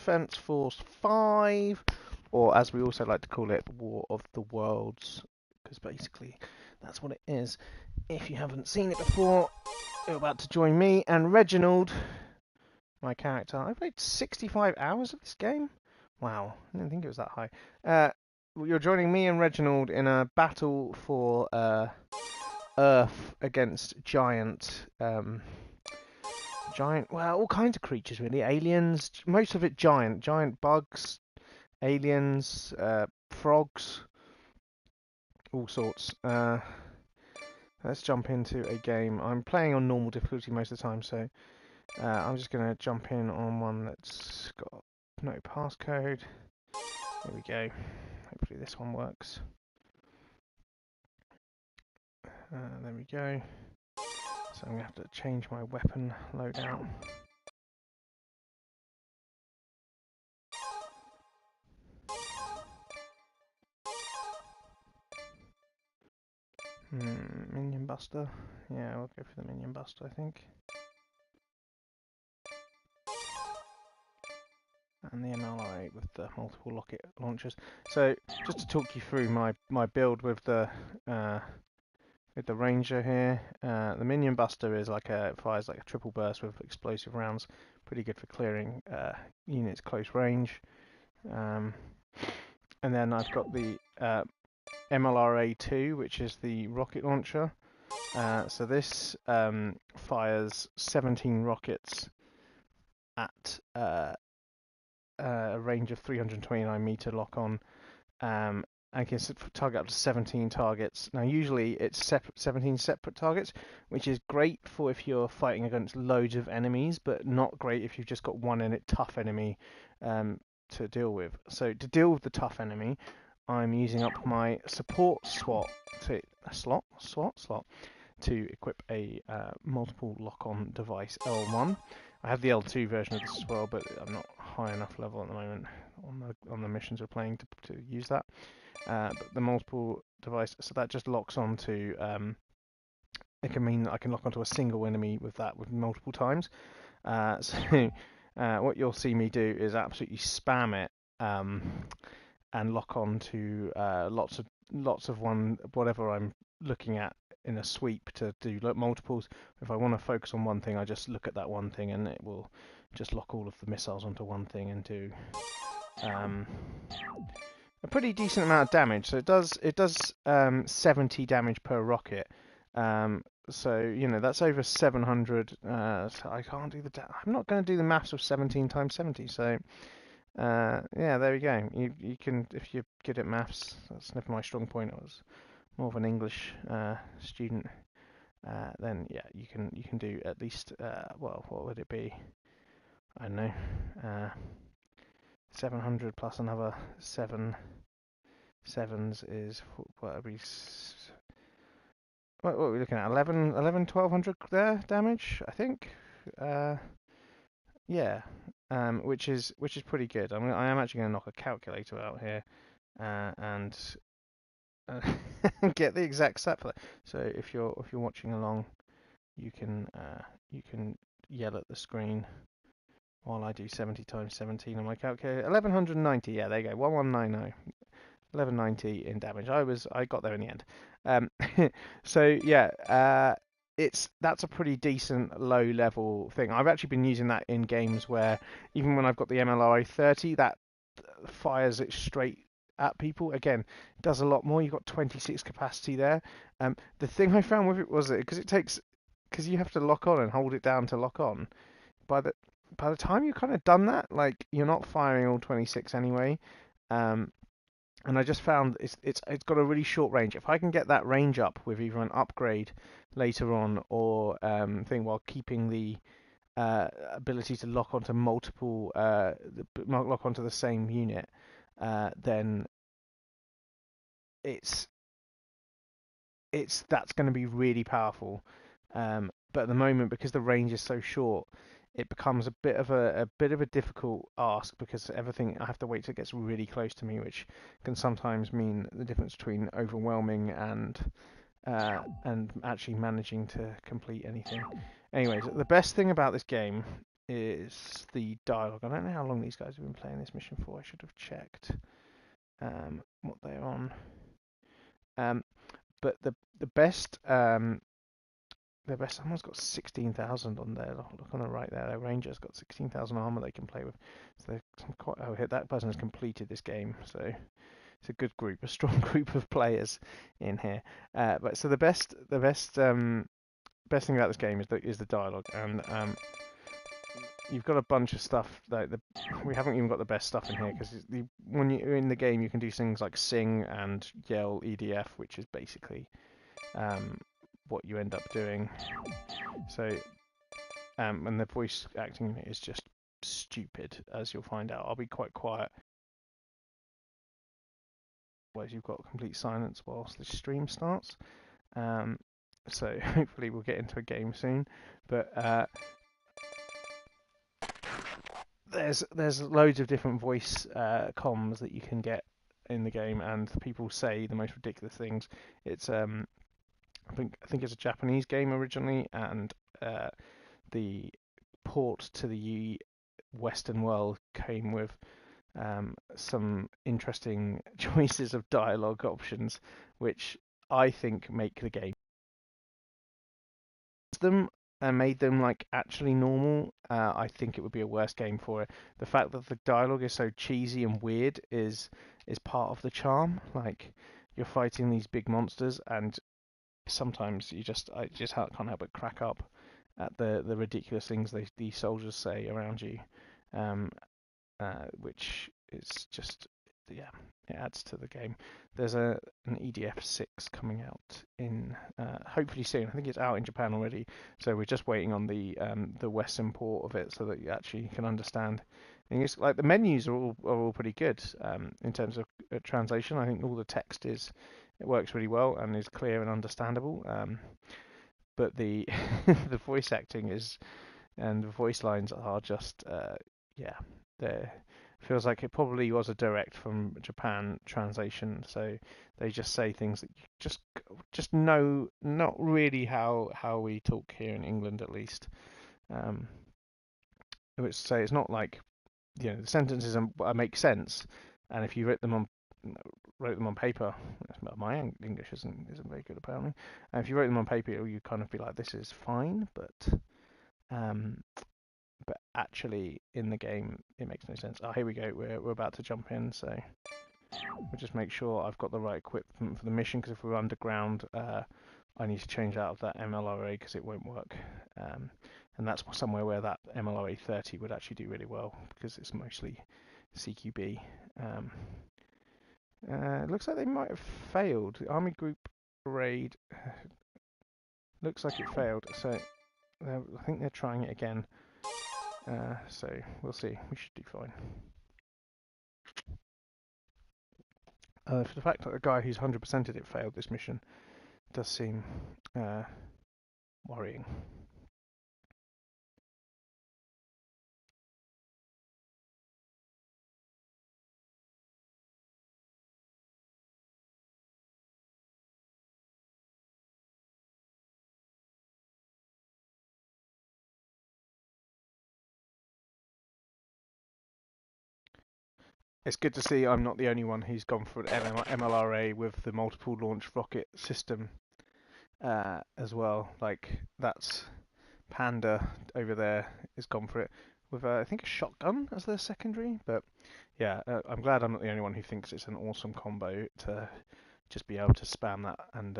Defense Force 5, or as we also like to call it, War of the Worlds, because basically that's what it is. If you haven't seen it before, you're about to join me and Reginald, my character. I played 65 hours of this game. Wow, I didn't think it was that high. You're joining me and Reginald in a battle for Earth against giant, well, all kinds of creatures really. Aliens, most of it giant bugs, aliens, frogs, all sorts. Let's jump into a game. I'm playing on normal difficulty most of the time, so I'm just going to jump in on one that's got no passcode. There we go. Hopefully this one works. There we go. So I'm going to have to change my weapon loadout. Minion Buster. Yeah, we'll go for the Minion Buster, I think. And the MLI with the multiple rocket launchers. So just to talk you through my build with the Ranger here, the Minion Buster is fires like a triple burst with explosive rounds, pretty good for clearing units close range. And then I've got the MLRA2, which is the rocket launcher. So this fires 17 rockets at a range of 329 meter lock on, and can target up to 17 targets. Now usually it's 17 separate targets, which is great for if you're fighting against loads of enemies, but not great if you've just got one tough enemy to deal with. So to deal with the tough enemy, I'm using up my support slot to equip a multiple lock-on device L1. I have the L2 version of this as well, but I'm not high enough level at the moment on the missions we're playing to use that. But the multiple device, so that just locks onto. It can mean that I can lock onto a single enemy with that with multiple times. So what you'll see me do is absolutely spam it and lock on to lots of whatever I'm looking at in a sweep to do multiples. If I want to focus on one thing, I just look at that one thing and it will just lock all of the missiles onto one thing and do a pretty decent amount of damage. So it does 70 damage per rocket. So that's over 700. So I can't do I'm not going to do the maths of 17 times 70. So yeah, there we go. You can, if you're good at maths, that's never my strong point. I was more of an English student. Then yeah, you can do at least well, what would it be? I don't know. 700 plus another 7 sevens is what are we? What are we looking at? 1200 there damage, I think. Yeah, which is pretty good. I am actually going to knock a calculator out here and get the exact stat for that. So if you're watching along, you can yell at the screen while I do 70 times 17 on my calculator. 1190. Yeah, there you go. 1190. 1190 in damage. I got there in the end. So yeah, that's a pretty decent low level thing. I've actually been using that in games where even when I've got the MLRA 30, that fires it straight at people. Again, it does a lot more. You've got 26 capacity there. The thing I found with it was that because you have to lock on and hold it down to lock on. By the time you've kind of done that, like you're not firing all 26 anyway. And I just found it's got a really short range. If I can get that range up with either an upgrade later on or thing while keeping the ability to lock onto multiple lock onto the same unit, then that's going to be really powerful. But at the moment, because the range is so short, it becomes a bit of a difficult ask because I have to wait till it gets really close to me, which can sometimes mean the difference between overwhelming and actually managing to complete anything. Anyways, the best thing about this game is the dialogue. I don't know how long these guys have been playing this mission for. I should have checked what they're on. But the best someone's got 16,000 on there. Look on the right there. Their ranger's got 16,000 armor they can play with. So they're quite. Oh, that person has completed this game. So it's a good group, a strong group of players in here. But so the best thing about this game is the dialogue, and you've got a bunch of stuff that we haven't even got the best stuff in here, because when you're in the game you can do things like sing and yell EDF, which is basically what you end up doing. So and the voice acting is just stupid, as you'll find out. I'll be quite quiet. Otherwise you've got complete silence whilst the stream starts. So hopefully we'll get into a game soon. But there's loads of different voice comms that you can get in the game, and people say the most ridiculous things. It's I think it's a Japanese game originally, and the port to the Western world came with some interesting choices of dialogue options, which I think make the game them and made them like actually normal. I think it would be a worse game for it. The fact that the dialogue is so cheesy and weird is part of the charm. Like, you're fighting these big monsters, and sometimes I just can't help but crack up at the ridiculous things these soldiers say around you, which is just, yeah, it adds to the game. There's an EDF 6 coming out in hopefully soon. I think it's out in Japan already, so we're just waiting on the Western port of it so that you actually can understand. And it's like the menus are all pretty good in terms of translation. I think all the text it works really well and is clear and understandable. But the the voice acting and the voice lines are just feels like it probably was a direct from Japan translation, so they just say things that you just know not really how we talk here in England, at least. I would say it's not like, the sentences make sense, and if you wrote them on paper, my English isn't very good apparently. And if you wrote them on paper, you kind of be like, this is fine, but actually in the game it makes no sense. Oh, here we go. We're about to jump in, so we'll just make sure I've got the right equipment for the mission, because if we're underground, I need to change out of that MLRA because it won't work. And that's somewhere where that MLRA 30 would actually do really well, because it's mostly CQB. It looks like they might have failed. The Army Group raid looks like it failed, so I think they're trying it again. So we'll see. We should do fine. For the fact that the guy who's 100%ed it failed this mission does seem worrying. It's good to see I'm not the only one who's gone for an MLRA with the multiple launch rocket system as well. Like, that's Panda over there has gone for it with I think a shotgun as their secondary. But yeah, I'm glad I'm not the only one who thinks it's an awesome combo to just be able to spam that and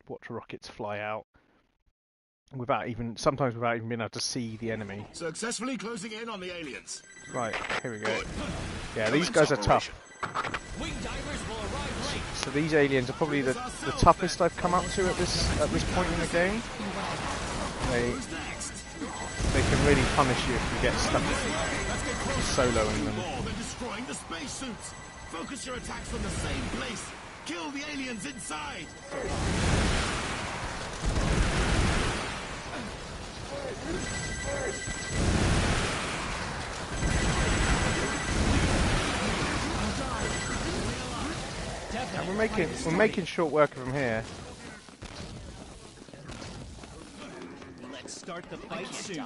watch rockets fly out sometimes without even being able to see the enemy. Successfully closing in on the aliens. Right, here we go. Yeah, these guys are tough. So these aliens are probably the toughest I've come up to at this point in the game. They can really punish you if you get stuck soloing them. Destroying the spacesuits. Focus your attacks on the same place. Kill the aliens inside. And we're making short work of them here. Let's start the fight soon.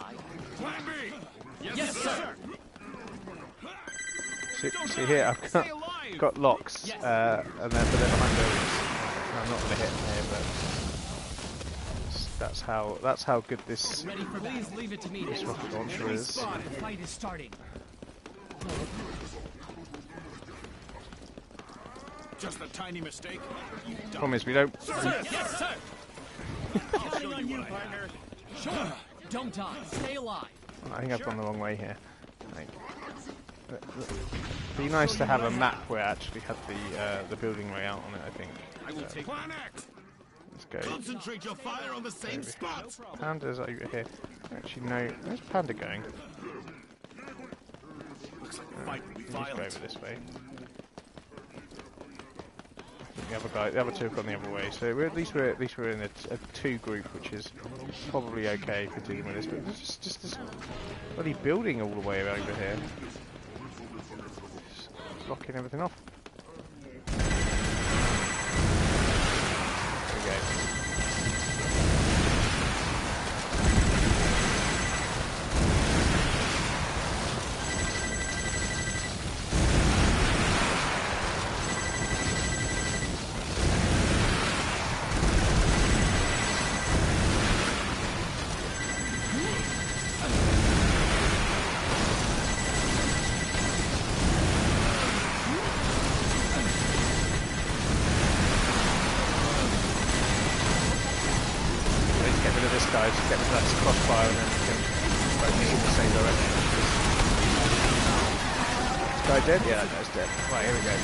Plan B. Yes, sir. See here, I've got locks, and then but they're behind buildings. I'm not going to hit them here, but that's how good this rocket launcher is. The fight is starting. Just a tiny mistake. Problem is we don't. Yes, sir. Counting on you, partner. Sure. Don't die. Stay alive. I think I've gone the wrong way here. It'd be nice to have a map where it actually had the building layout on it. I think. I will take Plan X. Let's go. Concentrate your fire on the same spot. Panda's over here. Actually, no. Where's Panda going? Looks like the fight will be Let's go violent. over this way. The other two have gone the other way. So at least we're in a two group, which is probably okay for dealing with this. But there's just this bloody building all the way over here. Just locking everything off. There we go. Get rid of that crossfire and then we can focus in the same direction. This guy dead? Yeah, that guy's dead. Right, here we go.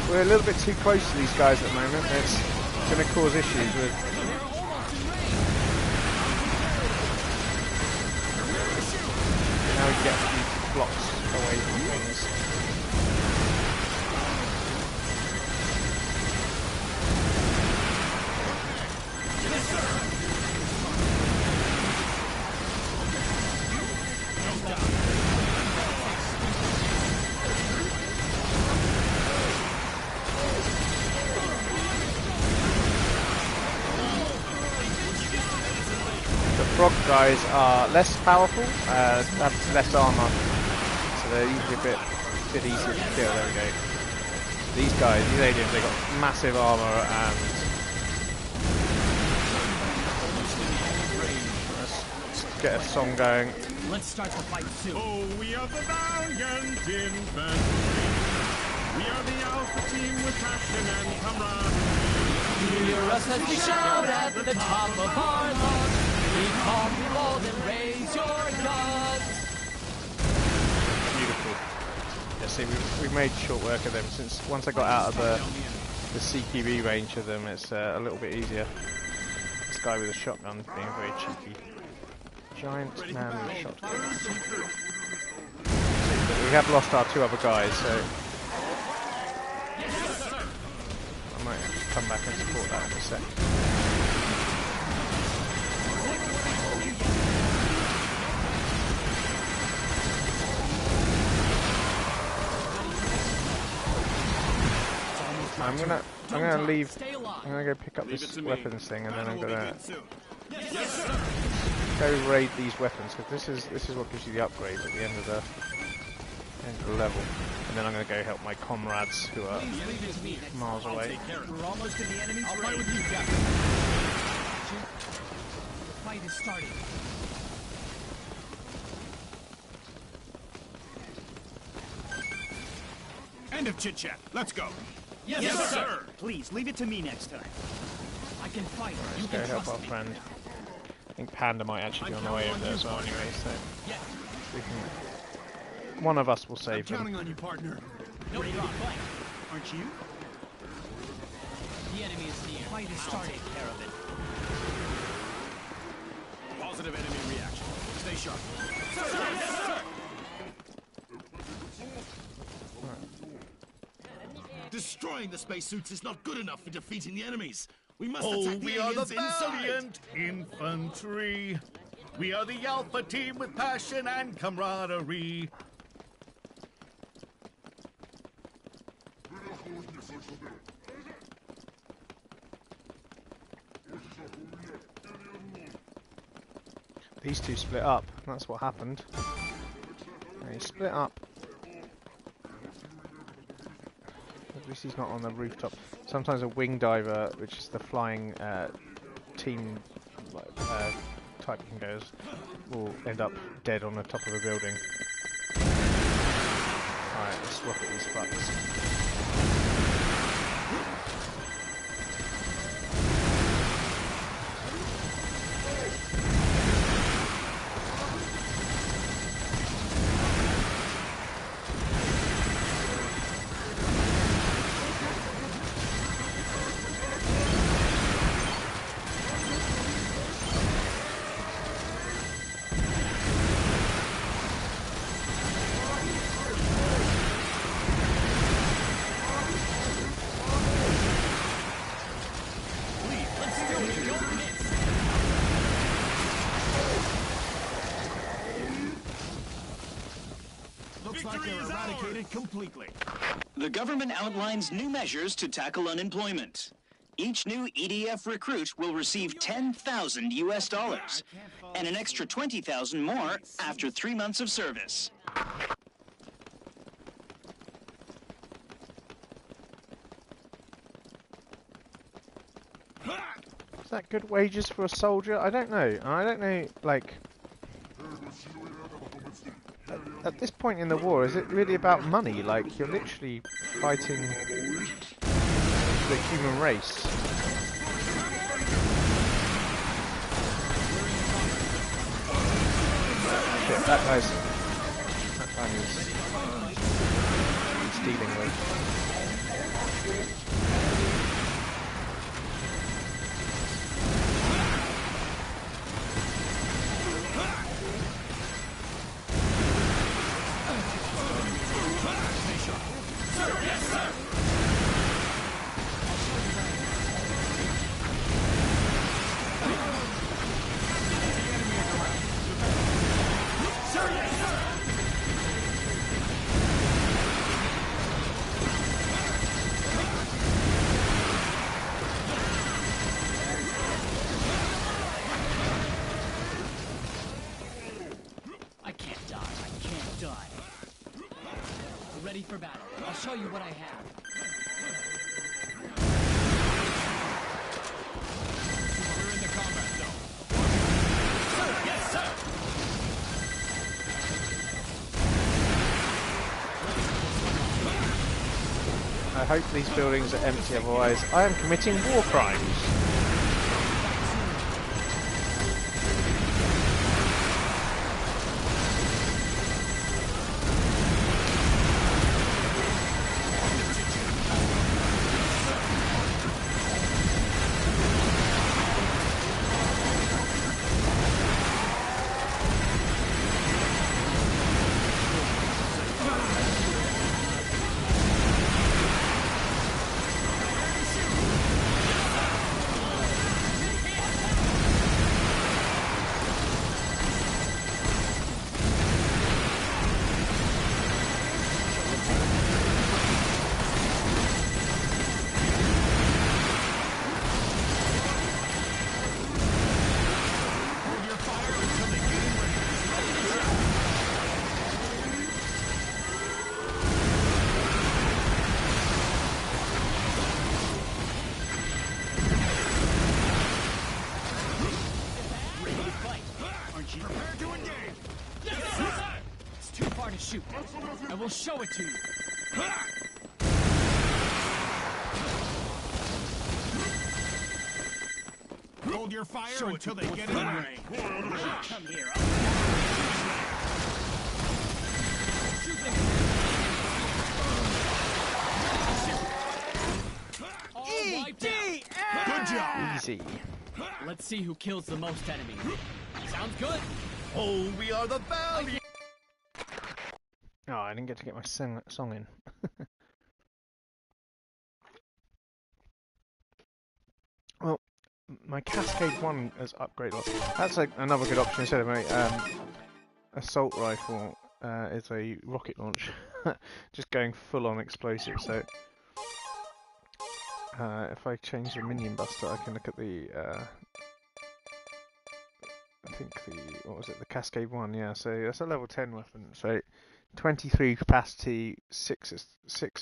We're a little bit too close to these guys at the moment. It's going to cause issues with. Now we get a few blocks away from things. The frog guys are less powerful, have less armor. So they're usually a bit easier to kill. There we go. These guys, these aliens, they've got massive armor and let's get a song going. Let's start the fight soon. Oh, we are the valiant infantry. We are the Alpha team with passion and camaraderie. Hear us as we shout at the top of our lungs. We call you all and raise your guns. Beautiful. Yeah, see, we've made short work of them since once I got out of the CQB range of them, it's a little bit easier. This guy with a shotgun being very cheeky. Giant man with a shotgun. We have lost our two other guys, so I might have to come back and support that in a sec. I'm gonna leave. I'm gonna go pick up this weapons thing, and then I'm gonna go raid these weapons because this is what gives you the upgrades at the end of the level. And then I'm gonna go help my comrades who are miles away. We're almost in the enemy's range. With you, Captain. The fight is starting. End of chit chat. Let's go. Yes, sir. Please, leave it to me next time. I can fight. You Let's go can help trust our me. friend. I think Panda might actually be on the way over there as well anyway, so Yes. we can. One of us will save Counting him. on you, partner. No problem. Aren't you? The enemy is near. Fight is starting. Take care of it. Positive enemy reaction. Stay sharp. Destroying the spacesuits is not good enough for defeating the enemies. We must attack the aliens inside. Infantry. We are the Alpha team with passion and camaraderie. these two split up. That's what happened. They split up. At least he's not on the rooftop. Sometimes a wing diver, which is the flying team type thing goes, will end up dead on the top of a building. Alright, let's rocket these fucks. Completely. The government outlines new measures to tackle unemployment. Each new EDF recruit will receive $10,000 US and an extra 20,000 more after 3 months of service. Is that good wages for a soldier? I don't know. I don't know, like... At this point in the war, is it really about money? Like, you're literally fighting the human race. Shit, that guy he's dealing with. For battle. I'll show you what I have. We're in the combat zone. Sir, yes, sir. I hope these buildings are empty, otherwise I am committing war crimes. I will show it to you. Hold your fire until they get in range. Come here. Good job. Easy. Let's see who kills the most enemies. Sounds good. Oh, we are the valiant. Oh, I didn't get to get my song in. Well, my Cascade 1 has upgraded. That's another good option instead of my assault rifle. Is a rocket launch, just going full on explosive. So if I change the minion buster, I can look at the think what was it, the Cascade 1, yeah, so that's a level 10 weapon, so 23 capacity, 6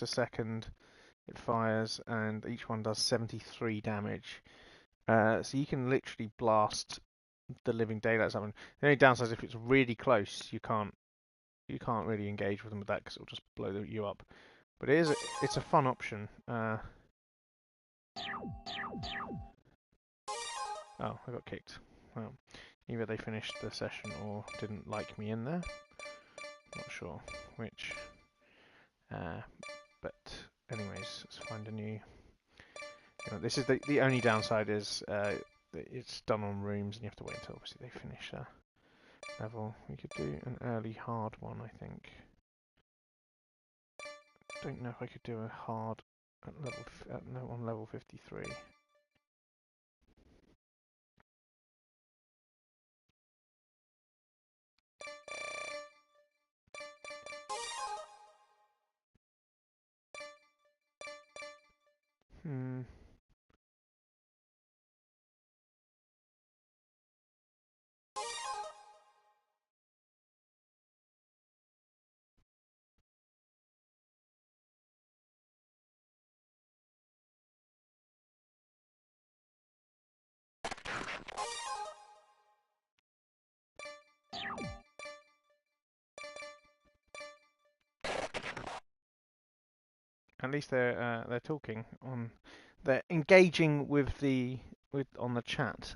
a second it fires, and each one does 73 damage. So you can literally blast the living daylights out of them. The only downside is if it's really close, you can't really engage with them with that because it'll just blow you up. But it's a fun option. Oh, I got kicked. Well, either they finished the session or didn't like me in there. Not sure which. But anyways, let's find a new. This is the only downside is it's done on rooms and you have to wait until obviously they finish their level. We could do an early hard one, I think. Don't know if I could do a hard at on level 53. At least they're talking on, they're engaging with on the chat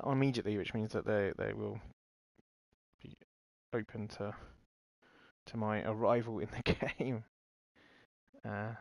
immediately, which means that they will be open to my arrival in the game. Yeah.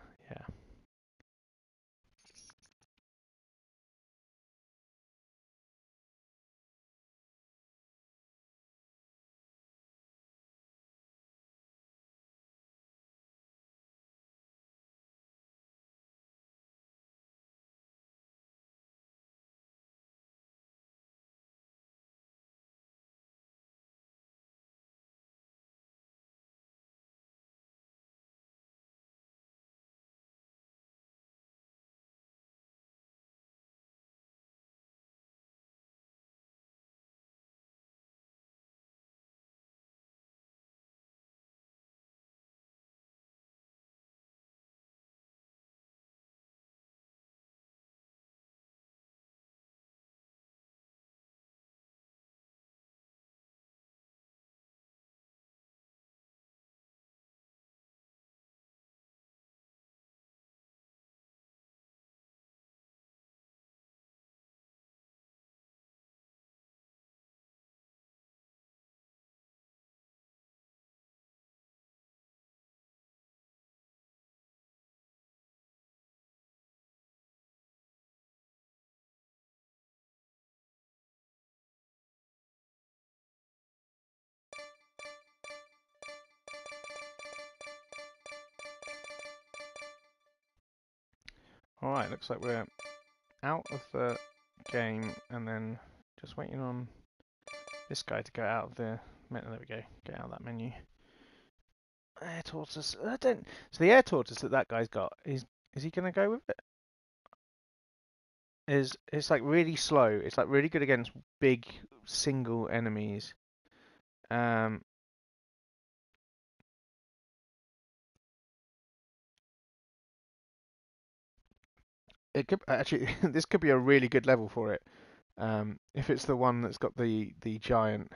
Alright, looks like we're out of the game and then just waiting on this guy to go out of the menu. There we go, get out of that menu. Air tortoise. So the air tortoise that guy's got, is he gonna go with it? It's like really slow. It's like really good against big single enemies. It could actually this could be a really good level for it. If it's the one that's got the giant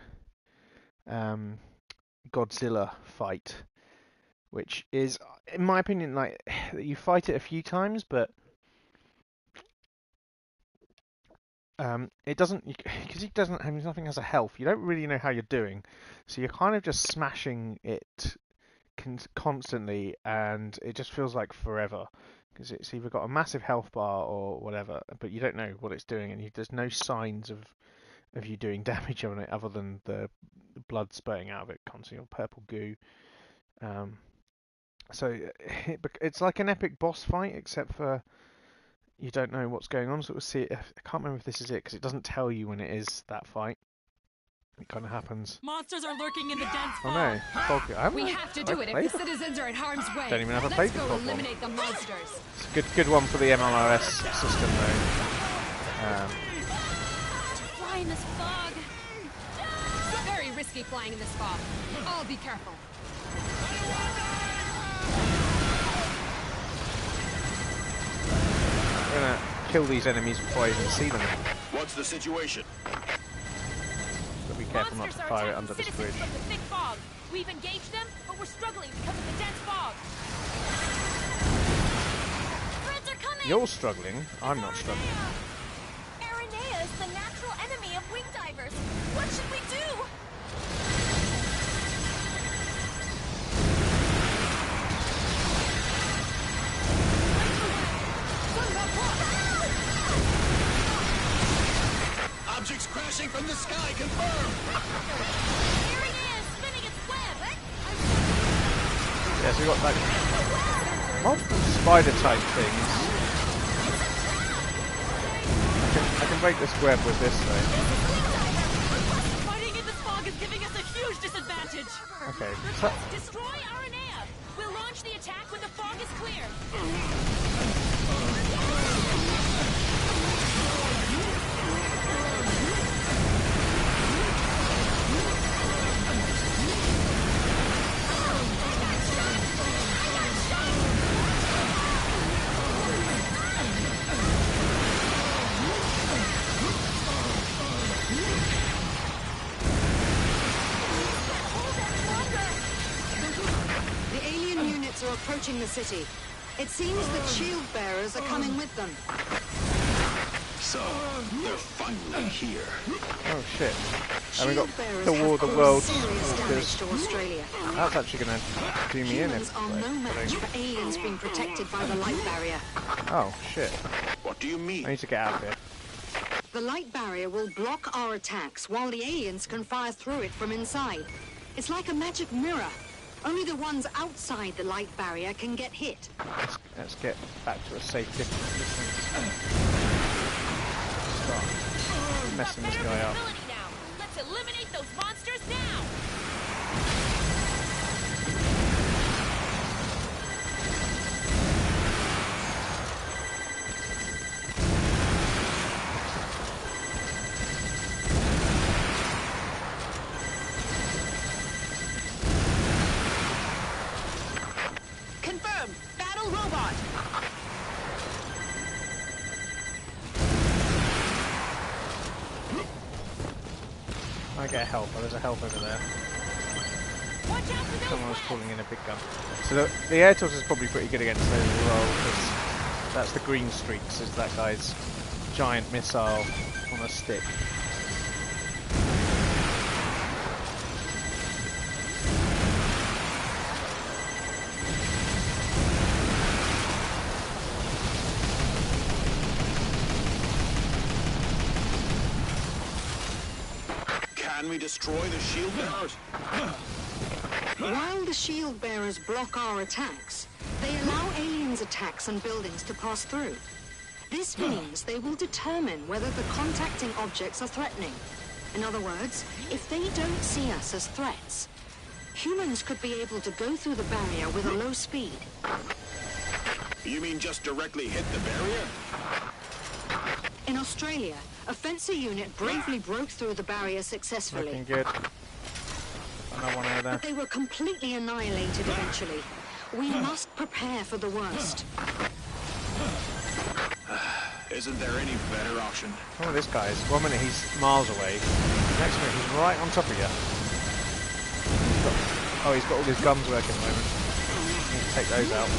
Godzilla fight, which is, in my opinion, like you fight it a few times, but it doesn't, because he doesn't have, nothing has a health. You don't really know how you're doing, so you're kind of just smashing it constantly, and it just feels like forever. Because it's either got a massive health bar or whatever, but you don't know what it's doing, and there's no signs of you doing damage on it other than the blood spurting out of it constantly, or purple goo. So it's like an epic boss fight, except for you don't know what's going on. So we'll see. I can't remember if this is it because it doesn't tell you when it is that fight. It kind of happens. Monsters are lurking in the dense fog. Oh no, we have to do it if the citizens are in harm's way. Don't even have a play. Let's go eliminate the monsters. It's a good one for the MLRS system though. Fly in the this fog. Very risky flying in this fog. I'll be careful. I'm gonna kill these enemies before I even see them. What's the situation? But be careful not to Monsters are fire it attacking under this citizens bridge. from the thick fog. We've engaged them, but we're struggling because of the dense fog. Threats are coming! You're struggling. I'm not struggling. Aranea is the natural enemy of wing divers. What should we do? Objects crashing from the sky, confirmed! Aranea is spinning its web. Yeah, so we've got like multiple spider type things. I can break this web with this though. Fighting in this fog is giving us a huge disadvantage. Okay, so Destroy Aranea. We'll launch the attack when the fog is clear. The alien units are approaching the city. It seems that shield bearers are coming with them. So, they're finally here. oh shit. And we got Shield bearers the War of the have Worlds caused serious damage walkers. to Australia. That's actually gonna do me in Humans if are no match for aliens being protected by the light barrier. Oh shit. What do you I mean? need to get out of here. The light barrier will block our attacks while the aliens can fire through it from inside. It's like a magic mirror. Only the ones outside the light barrier can get hit. Let's get back to a safe distance. Start messing this Better guy up. visibility now. Let's eliminate those monsters now. Confirmed. Battle robot. I get a helper. There's a help over there. Watch out for those Someone was webs. calling in a big gun. So the air torch is probably pretty good against those as well, because that's the green streaks, is that guy's giant missile on a stick. Can we destroy the shield bearers? While the shield bearers block our attacks, they allow aliens' attacks and buildings to pass through. This means they will determine whether the contacting objects are threatening. In other words, if they don't see us as threats, humans could be able to go through the barrier with a low speed. You mean just directly hit the barrier? In Australia, a fencer unit bravely broke through the barrier successfully, Looking good. Another one over there. but they were completely annihilated eventually. We must prepare for the worst. Isn't there any better option? Oh, this guy is. 1 minute he's miles away. Next minute he's right on top of you. He's got all his guns working at the moment. Need to take those out.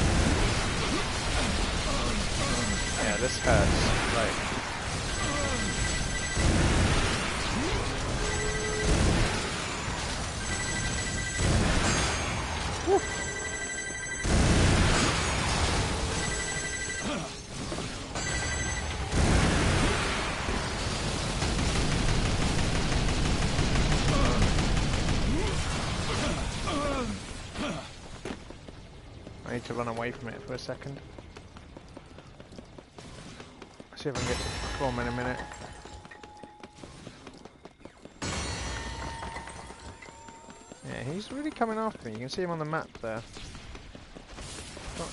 Yeah, this hurts. Right. I need to run away from it for a second. See if I can get to perform in a minute. Yeah, he's really coming after me. You can see him on the map there. Stop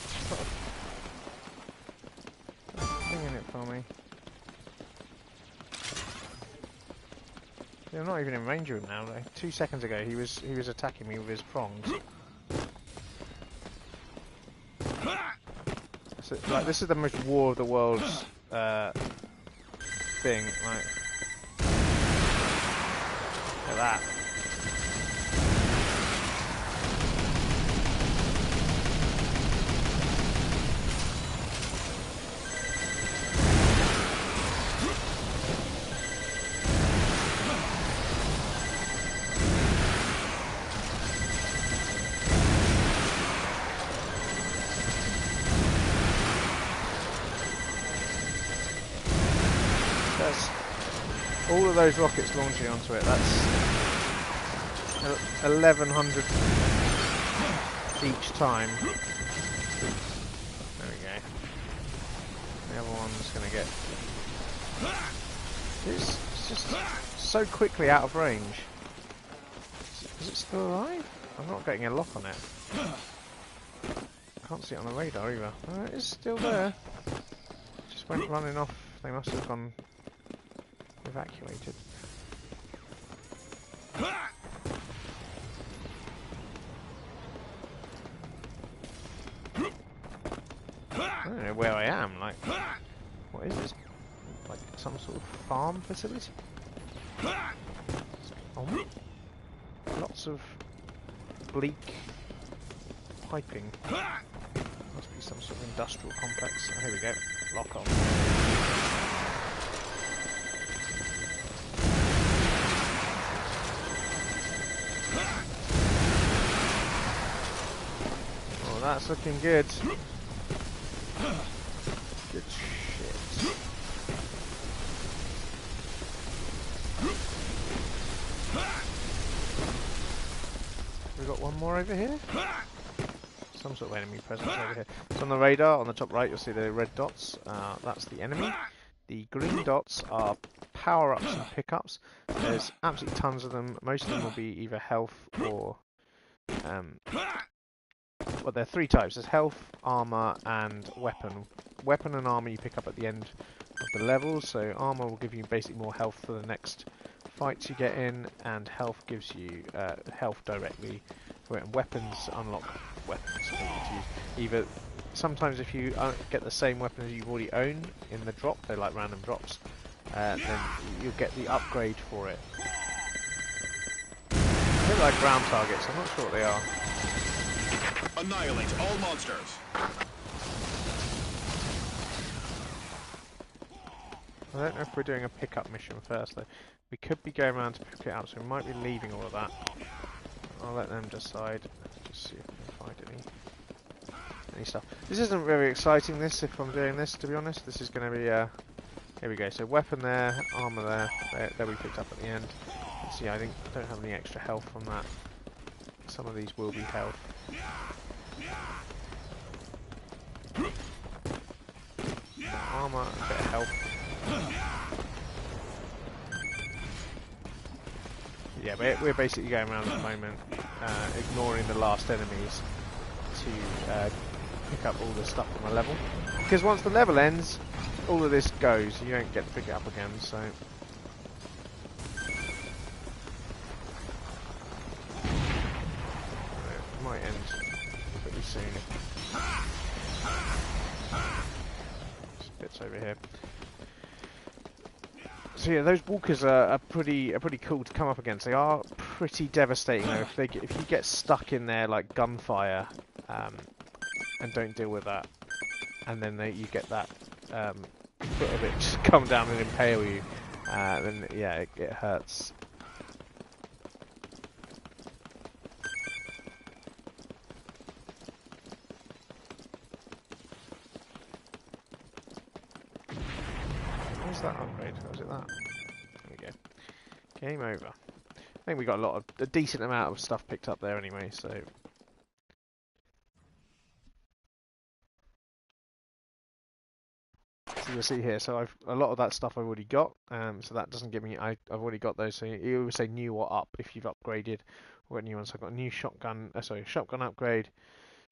thinking it for me. See, I'm not even in range of him now. Like, 2 seconds ago, he was attacking me with his prongs. So, like, this is the most War of the Worlds thing. Like, look at that. All of those rockets launching onto it, that's 1100 each time. There we go. The other one's going to get... It's just so quickly out of range. Is it still alive? I'm not getting a lock on it. Can't see it on the radar either. Oh, it is still there. Just went running off. They must have gone... evacuated. I don't know where I am, like, what is this? Like some sort of farm facility? Oh, lots of bleak piping. Must be some sort of industrial complex. Oh, here we go. Lock on. Oh, that's looking good. Good shit. We got one more over here. Some sort of enemy presence over here. So on the radar, on the top right, you'll see the red dots. That's the enemy. The green dots are power-ups and pickups. There's absolutely tons of them. Most of them will be either health or... well, there are three types. There's health, armor, and weapon. Weapon and armor you pick up at the end of the level. So armor will give you basically more health for the next fights you get in, and health gives you health directly. And weapons unlock weapons. So either sometimes if you get the same weapon as you already own in the drop, they're like random drops, then you'll get the upgrade for it. A bit like ground targets. I'm not sure what they are. Annihilate all monsters. I don't know if we're doing a pickup mission first though. We could be going around to pick it up, so we might be leaving all of that. I'll let them decide. Just see if we can find any stuff. This isn't very exciting, this, if I'm doing this, to be honest. This is going to be, here we go. So weapon there, armour there we picked up at the end. Let's see, I don't have any extra health from that. Some of these will be health. Armour, a bit of health. Yeah, we're basically going around at the moment, ignoring the last enemies to pick up all the stuff on the level. Because once the level ends, all of this goes. You don't get to pick it up again, so... It might end pretty soon. Just bits over here. So yeah, those walkers are pretty cool to come up against. They are pretty devastating though. If you get stuck in there like gunfire, and don't deal with that, and then you get that foot of it just come down and impale you, then yeah, it hurts. What's that upgrade? Was it that? There we go. Game over. I think we got a decent amount of stuff picked up there anyway, so... So you'll see here, so a lot of that stuff I've already got, so that doesn't give me, I've already got those, so you always say new or up if you've upgraded or got new ones. So I've got a new shotgun, shotgun upgrade,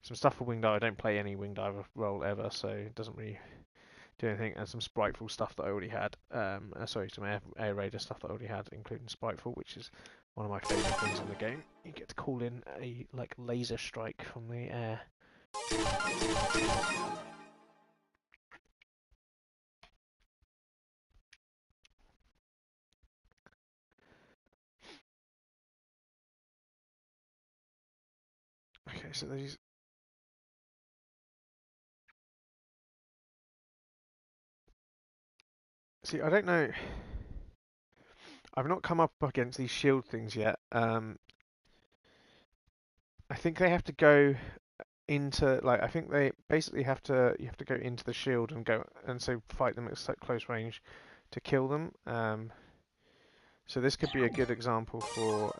some stuff for wing diver. I don't play any wing diver role ever, so it doesn't really do anything, and some Spiteful stuff that I already had. Sorry, some air raider stuff that I already had, including Spiteful, which is one of my favourite things in the game. You get to call in a laser strike from the air. Okay, so these. See, I don't know. I've not come up against these shield things yet. I think they have to go into I think they basically you have to go into the shield and so fight them at close range to kill them. So this could be a good example for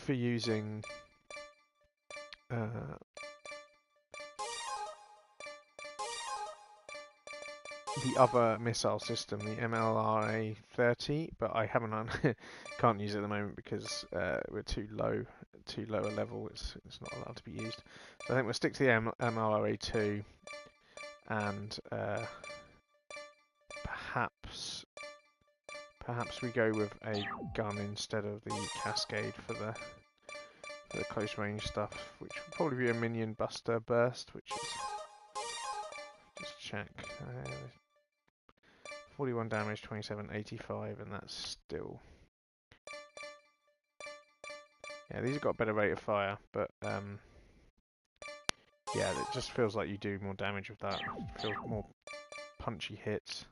using the other missile system, the MLRA-30, but I can't use it at the moment because we're too low a level. It's not allowed to be used. So I think we'll stick to the MLRA-2 and perhaps we go with a gun instead of the Cascade for the close range stuff, which will probably be a minion buster burst, which is just check. 41 damage, 2785, and that's still... Yeah, these have got a better rate of fire, but yeah, it just feels like you do more damage with that. Feels more punchy hits.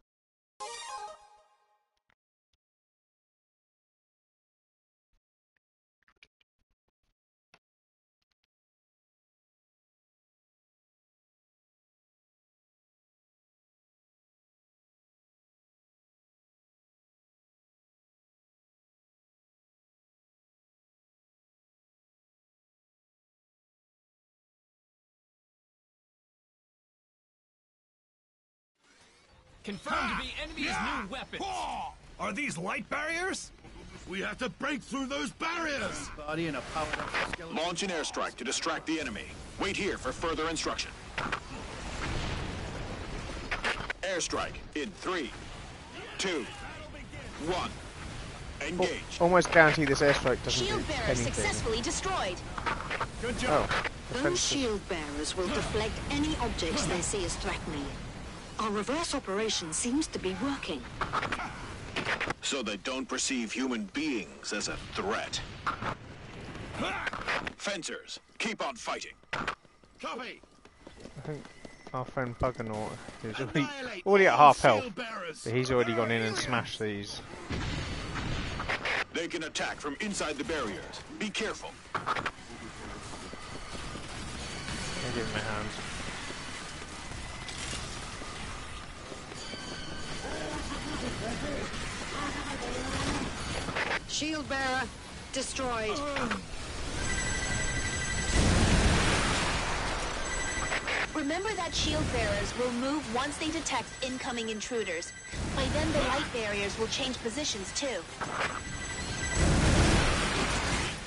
Confirmed to be enemy's new weapons. Are these light barriers? We have to break through those barriers! Body and a powered up skeleton. Launch an airstrike to distract the enemy. Wait here for further instruction. Airstrike in 3, 2, 1. Engage. Almost guarantee this airstrike doesn't do Shield bearer anything. successfully destroyed. Good job. Those shield bearers will deflect any objects they see as threatening. Our reverse operation seems to be working. So they don't perceive human beings as a threat. Fencers, keep on fighting. Copy. I think our friend Buggernaut is already at half health, but he's already gone in and smashed these. They can attack from inside the barriers. Be careful. I'll give him my hands. Shield bearer destroyed. Remember that shield bearers will move once they detect incoming intruders. By then, the light barriers will change positions too.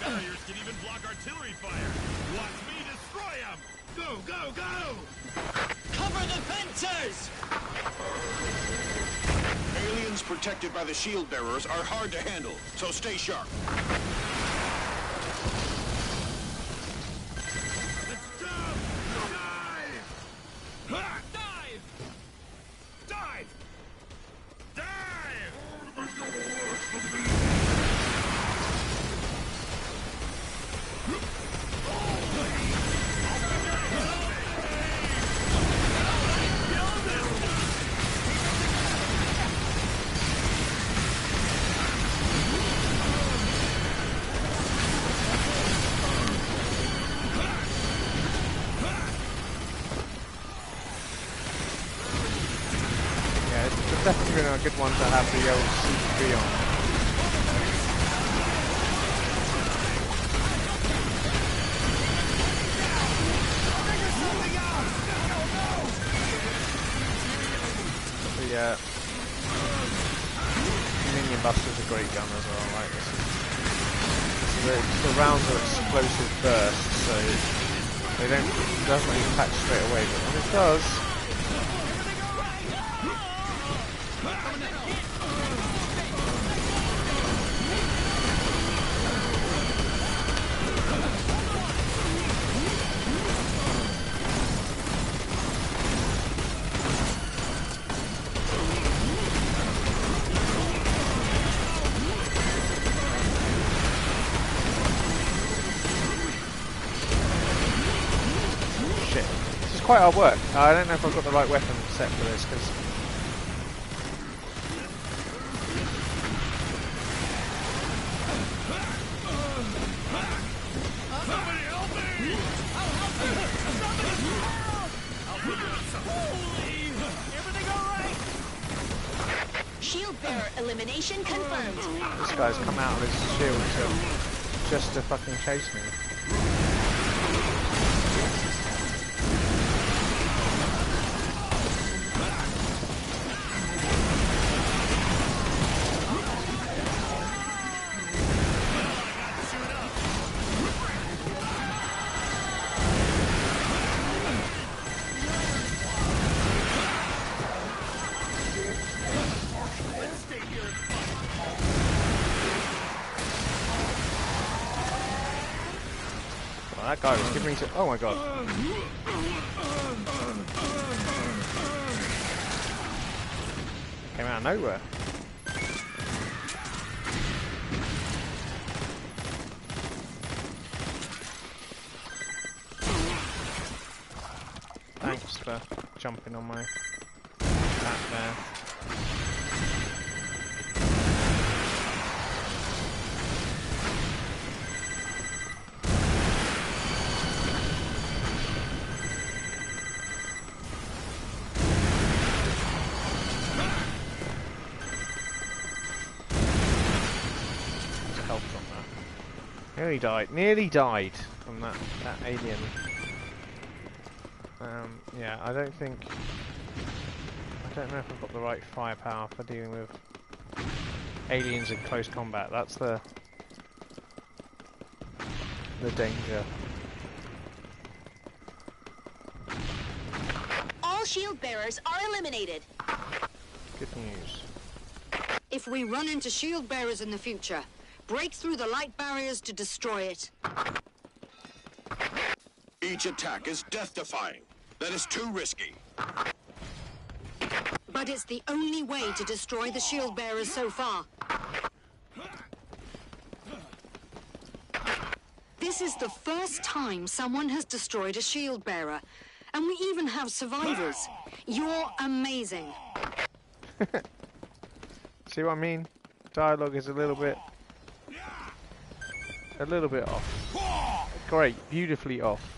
Barriers can even block artillery fire. Watch me destroy them. Go, go, go! Cover the fencers! Aliens protected by the shield bearers are hard to handle, so stay sharp. Let's go! Dive! Dive! Dive! Dive! Definitely a good one to have the old C3 on. The Minion Buster's a great gun as well. Like this, the rounds are explosive bursts, so They don't. It doesn't attach straight away, but when it does. Quite hard work. I don't know if I've got the right weapon set for this because Shield bearer elimination confirmed. This guy's come out of his shield just to fucking chase me. That guy was giving me oh my god. Came out of nowhere. Thanks for jumping on my back there. Nearly died from that alien. Yeah, I don't know if I've got the right firepower for dealing with aliens in close combat. That's the danger. All shield bearers are eliminated. Good news. If we run into shield bearers in the future, break through the light barriers to destroy it. Each attack is death-defying. That is too risky. But it's the only way to destroy the shield bearers so far. This is the first time someone has destroyed a shield bearer, and we even have survivors. You're amazing. See what I mean? Dialogue is a little bit off. Great, beautifully off.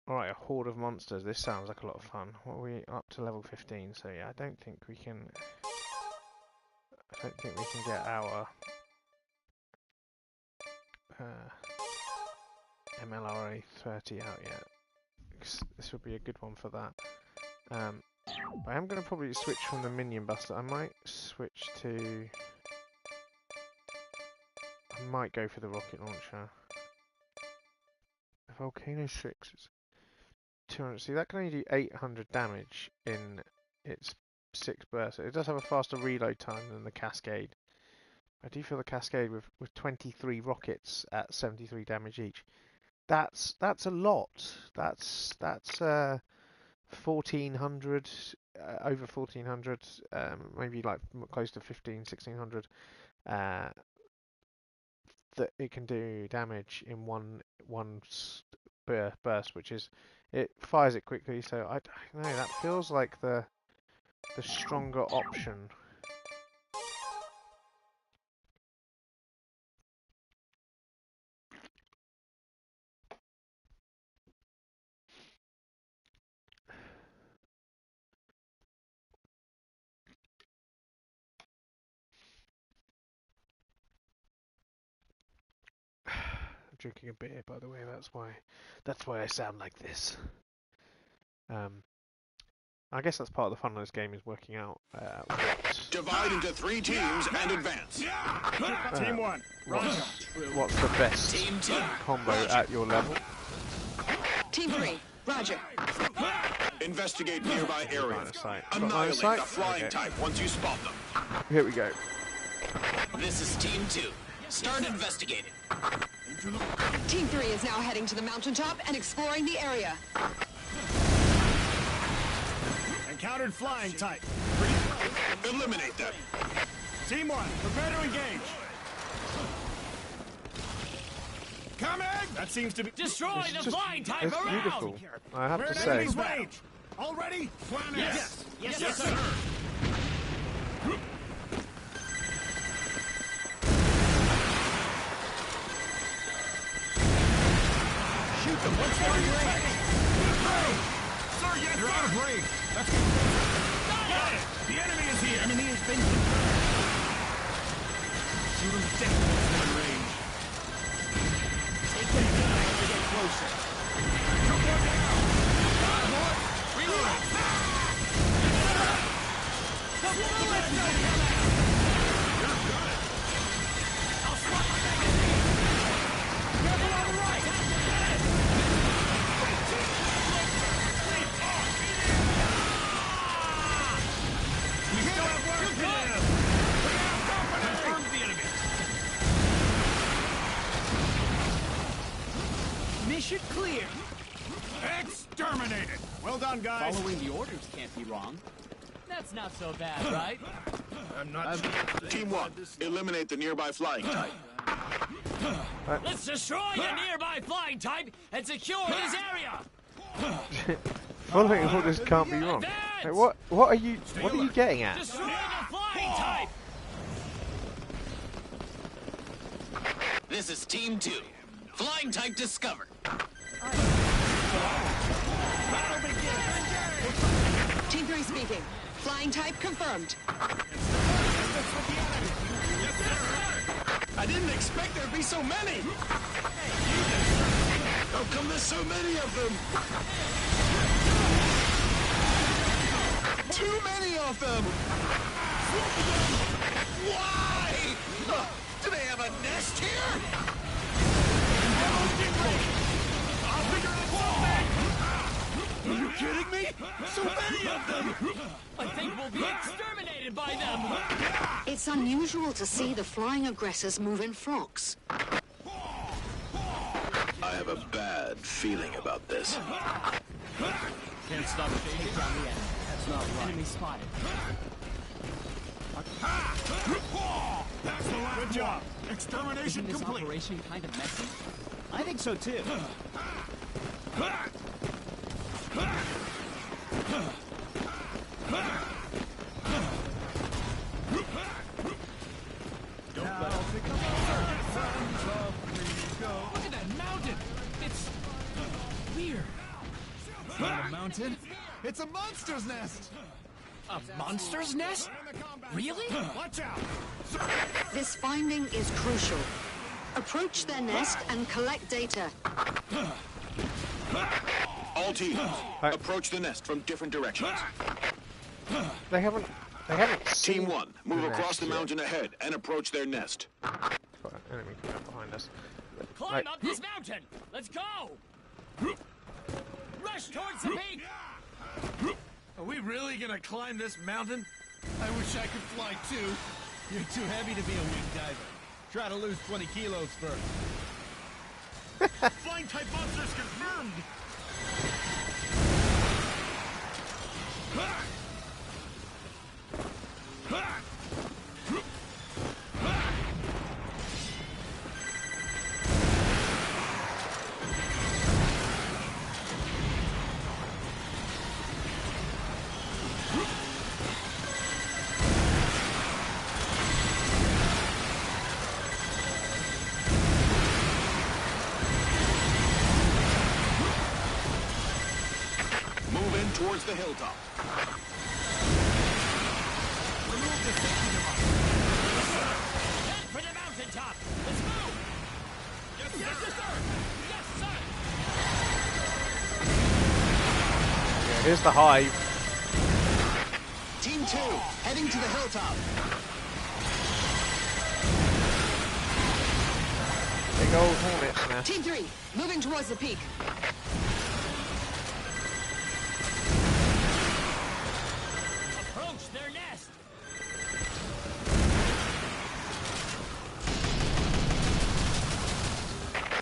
Alright, a horde of monsters. This sounds like a lot of fun. What are we up to level 15? So yeah, I don't think we can get our MLRA 30 out yet. This would be a good one for that. But I am going to probably switch from the Minion Buster. I might switch to... I might go for the rocket launcher. The Volcano 6 is 200. See, that can only do 800 damage in its 6 bursts. It does have a faster reload time than the Cascade. I do feel the Cascade with 23 rockets at 73 damage each. That's a lot. That's 1400, over 1400, maybe like close to 1600. That it can do damage in one burst, which is, it fires it quickly. So I don't know. That feels like the the stronger option. Drinking a beer, by the way. That's why I sound like this. I guess that's part of the fun of this game, is working out Divide into 3 teams and advance. Team 1. what's the best Team 2. combo at your level. Team 3, Roger. Investigate nearby areas. Sight. Annihilate Sight? the flying Okay. type once you spot them. Here we go. This is Team 2. Start investigating. Team 3 is now heading to the mountaintop and exploring the area. Encountered flying type. Eliminate them. Team 1, prepare to engage. Coming! That seems to be... Destroy It's the just- flying type It's around! beautiful, I have We're to in say. enemy's range. All ready? Yes. Yes, Yes, sir. sir. Shoot them once they're in range. Sir, yes, you're out of range. Let's get got it. The enemy is here. Enemy has been shoot them dead once they're in range. Take them down as they get closer. Jump one down. Reload. Mission clear. Exterminated. Well done, guys. Following the orders can't be wrong. That's not so bad, right? I'm not. Team 1, eliminate the nearby flying type. Let's destroy the nearby flying type and secure this area. Following orders can't be wrong. Hey, what are you getting at? Destroy the flying type. This is Team 2. Flying type discovered. Team 3 speaking. Flying type confirmed. I didn't expect there'd be so many. How come there's so many of them? Too many of them. Why? Do they have a nest here? I'll figure out something. Are you kidding me? So many of them. I think we'll be exterminated by them. It's unusual to see the flying aggressors move in flocks. I have a bad feeling about this. Can't stop shading from the end. That's not right. Enemy spotted. That's the last Good job. Extermination Isn't this complete. operation kind of messy? I think so too. Look at that mountain! It's weird. It's not a mountain. It's a monster's nest. A monster's nest? Really? Watch out. This finding is crucial. Approach their nest and collect data. All teams, approach the nest from different directions. They haven't seen Team 1, move the across nest the yet. mountain ahead and approach their nest. Got an enemy coming up behind us. Climb Right. up this mountain! Let's go! Rush towards the peak! Are we really gonna climb this mountain? I wish I could fly too. You're too heavy to be a wing diver. Try to lose 20 kilos first. Flying type monsters confirmed. towards the hilltop. Remove the safety device. Head for the mountaintop. Let's move. Yes, sir. Yes, sir. Yeah, here's the hive. Team 2, heading to the hilltop. Big old hornet's nest. Team 3, moving towards the peak. Approach their nest.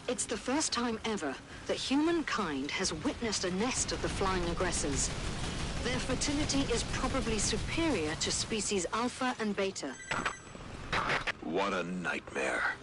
It's the first time ever that humankind has witnessed a nest of the flying aggressors. Their fertility is probably superior to species Alpha and Beta. What a nightmare.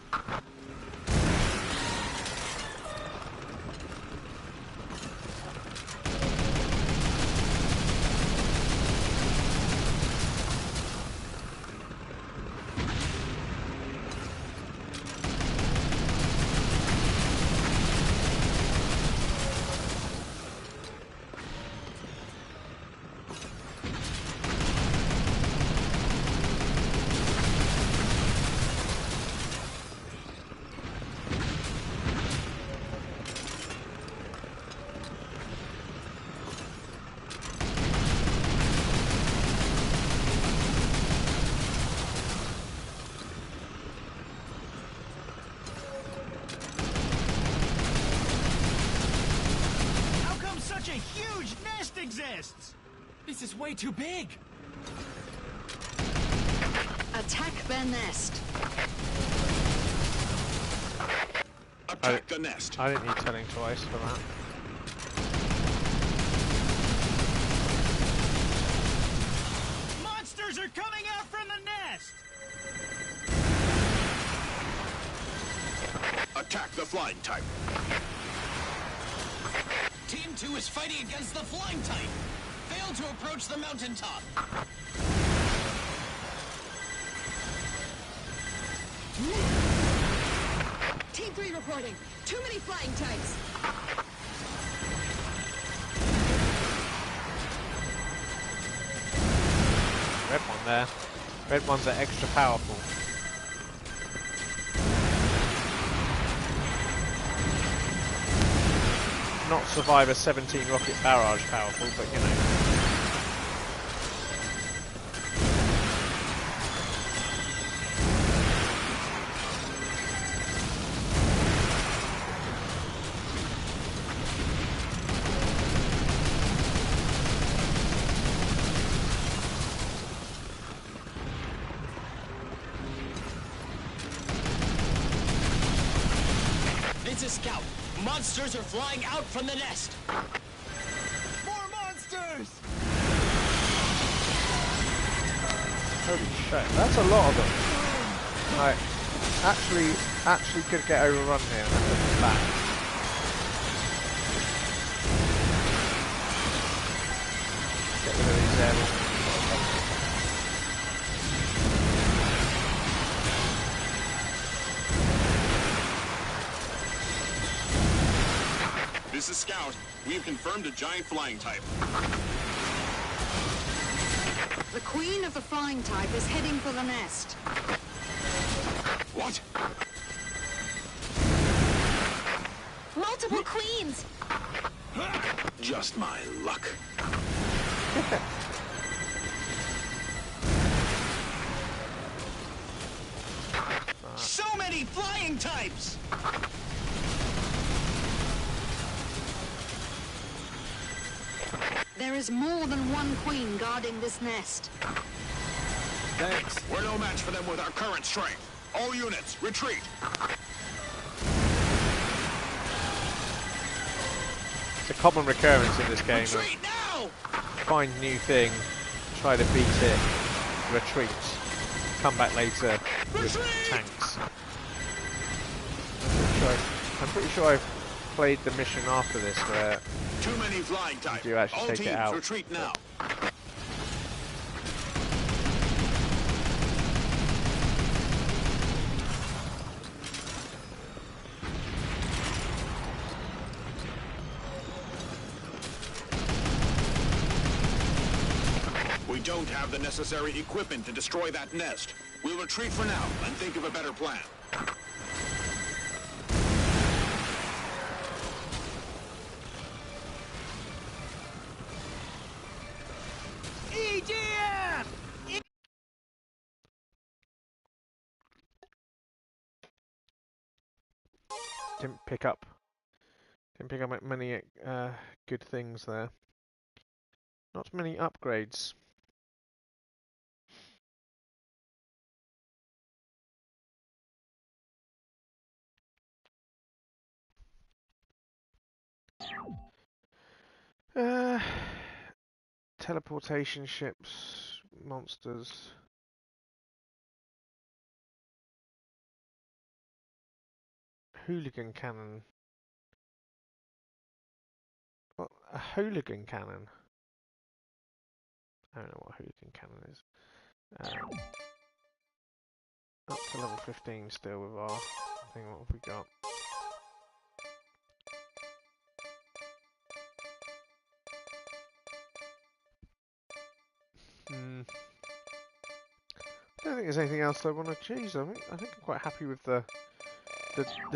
How come such a huge nest exists? This is way too big. Attack their nest. Attack the nest. I didn't need telling twice for that. Monsters are coming out from the nest! Attack the flying type. Team 2 is fighting against the flying type. Failed to approach the mountaintop. Team 3 reporting. Too many flying types. Red one there. Red ones are extra powerful. Not Survivor 17 rocket barrage powerful, but you know. It's a scout. Monsters are flying out from the nest. More monsters! Holy shit, that's a lot of them. Right, actually could get overrun here. Looking back. Get rid of these airmen. This is Scout. We have confirmed a giant flying type. The queen of the flying type is heading for the nest. What? Multiple queens! Just my luck. So many flying types! There is more than one queen guarding this nest. Thanks. We're no match for them with our current strength. All units, retreat. It's a common recurrence in this game. Retreat now! Find new thing, try to beat it, retreat, come back later with tanks. I'm pretty sure I've played the mission after this where Too many flying types. you actually All take teams, it out. retreat now. don't have the necessary equipment to destroy that nest. We'll retreat for now and think of a better plan. EDF! Didn't pick up many good things there. Not many upgrades. Teleportation ships, monsters. Hooligan cannon. What? A hooligan cannon? I don't know what a hooligan cannon is. Up to level 15 still with our thing. What have we got? I don't think there's anything else I want to choose. I think I'm quite happy with the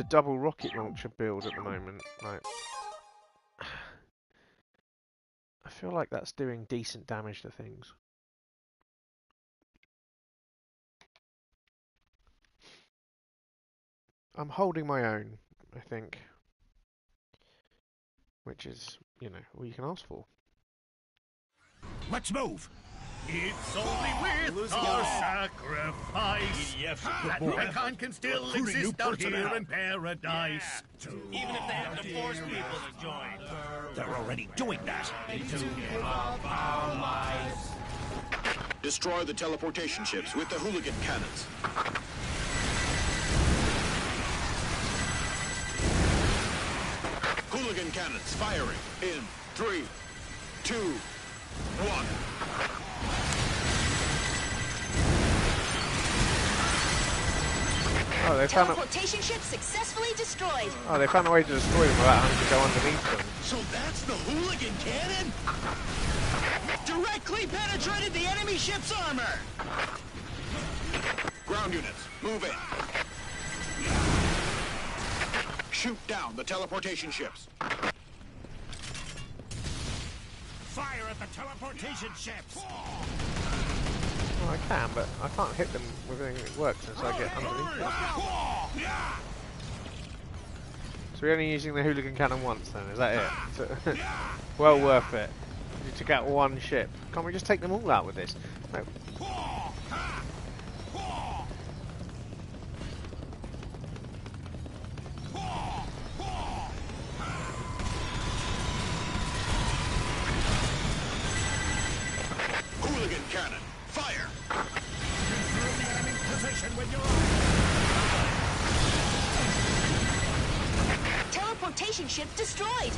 double rocket launcher build at the moment. Like, I feel like that's doing decent damage to things. I'm holding my own, I think, which is, you know, all you can ask for. Let's move. It's only with our sacrifice that mankind can still exist out here in paradise. Even if they have to force people to join. They're already doing that. Destroy the teleportation ships with the hooligan cannons. Hooligan cannons firing in 3, 2, 1. Oh, they found Teleportation ship successfully destroyed. Oh, they found a way to destroy them without having to go underneath them. So that's the hooligan cannon? Directly penetrated the enemy ship's armor! Ground units, move in. Shoot down the teleportation ships. Fire at the teleportation ships. Well, I can, but I can't hit them with anything that works unless I get underneath them. So we're only using the hooligan cannon once then, is that it? Well worth it. You took out one ship. Can't we just take them all out with this? No. Hooligan cannon, fire! Confirm the enemy position when you're on. Teleportation ship destroyed.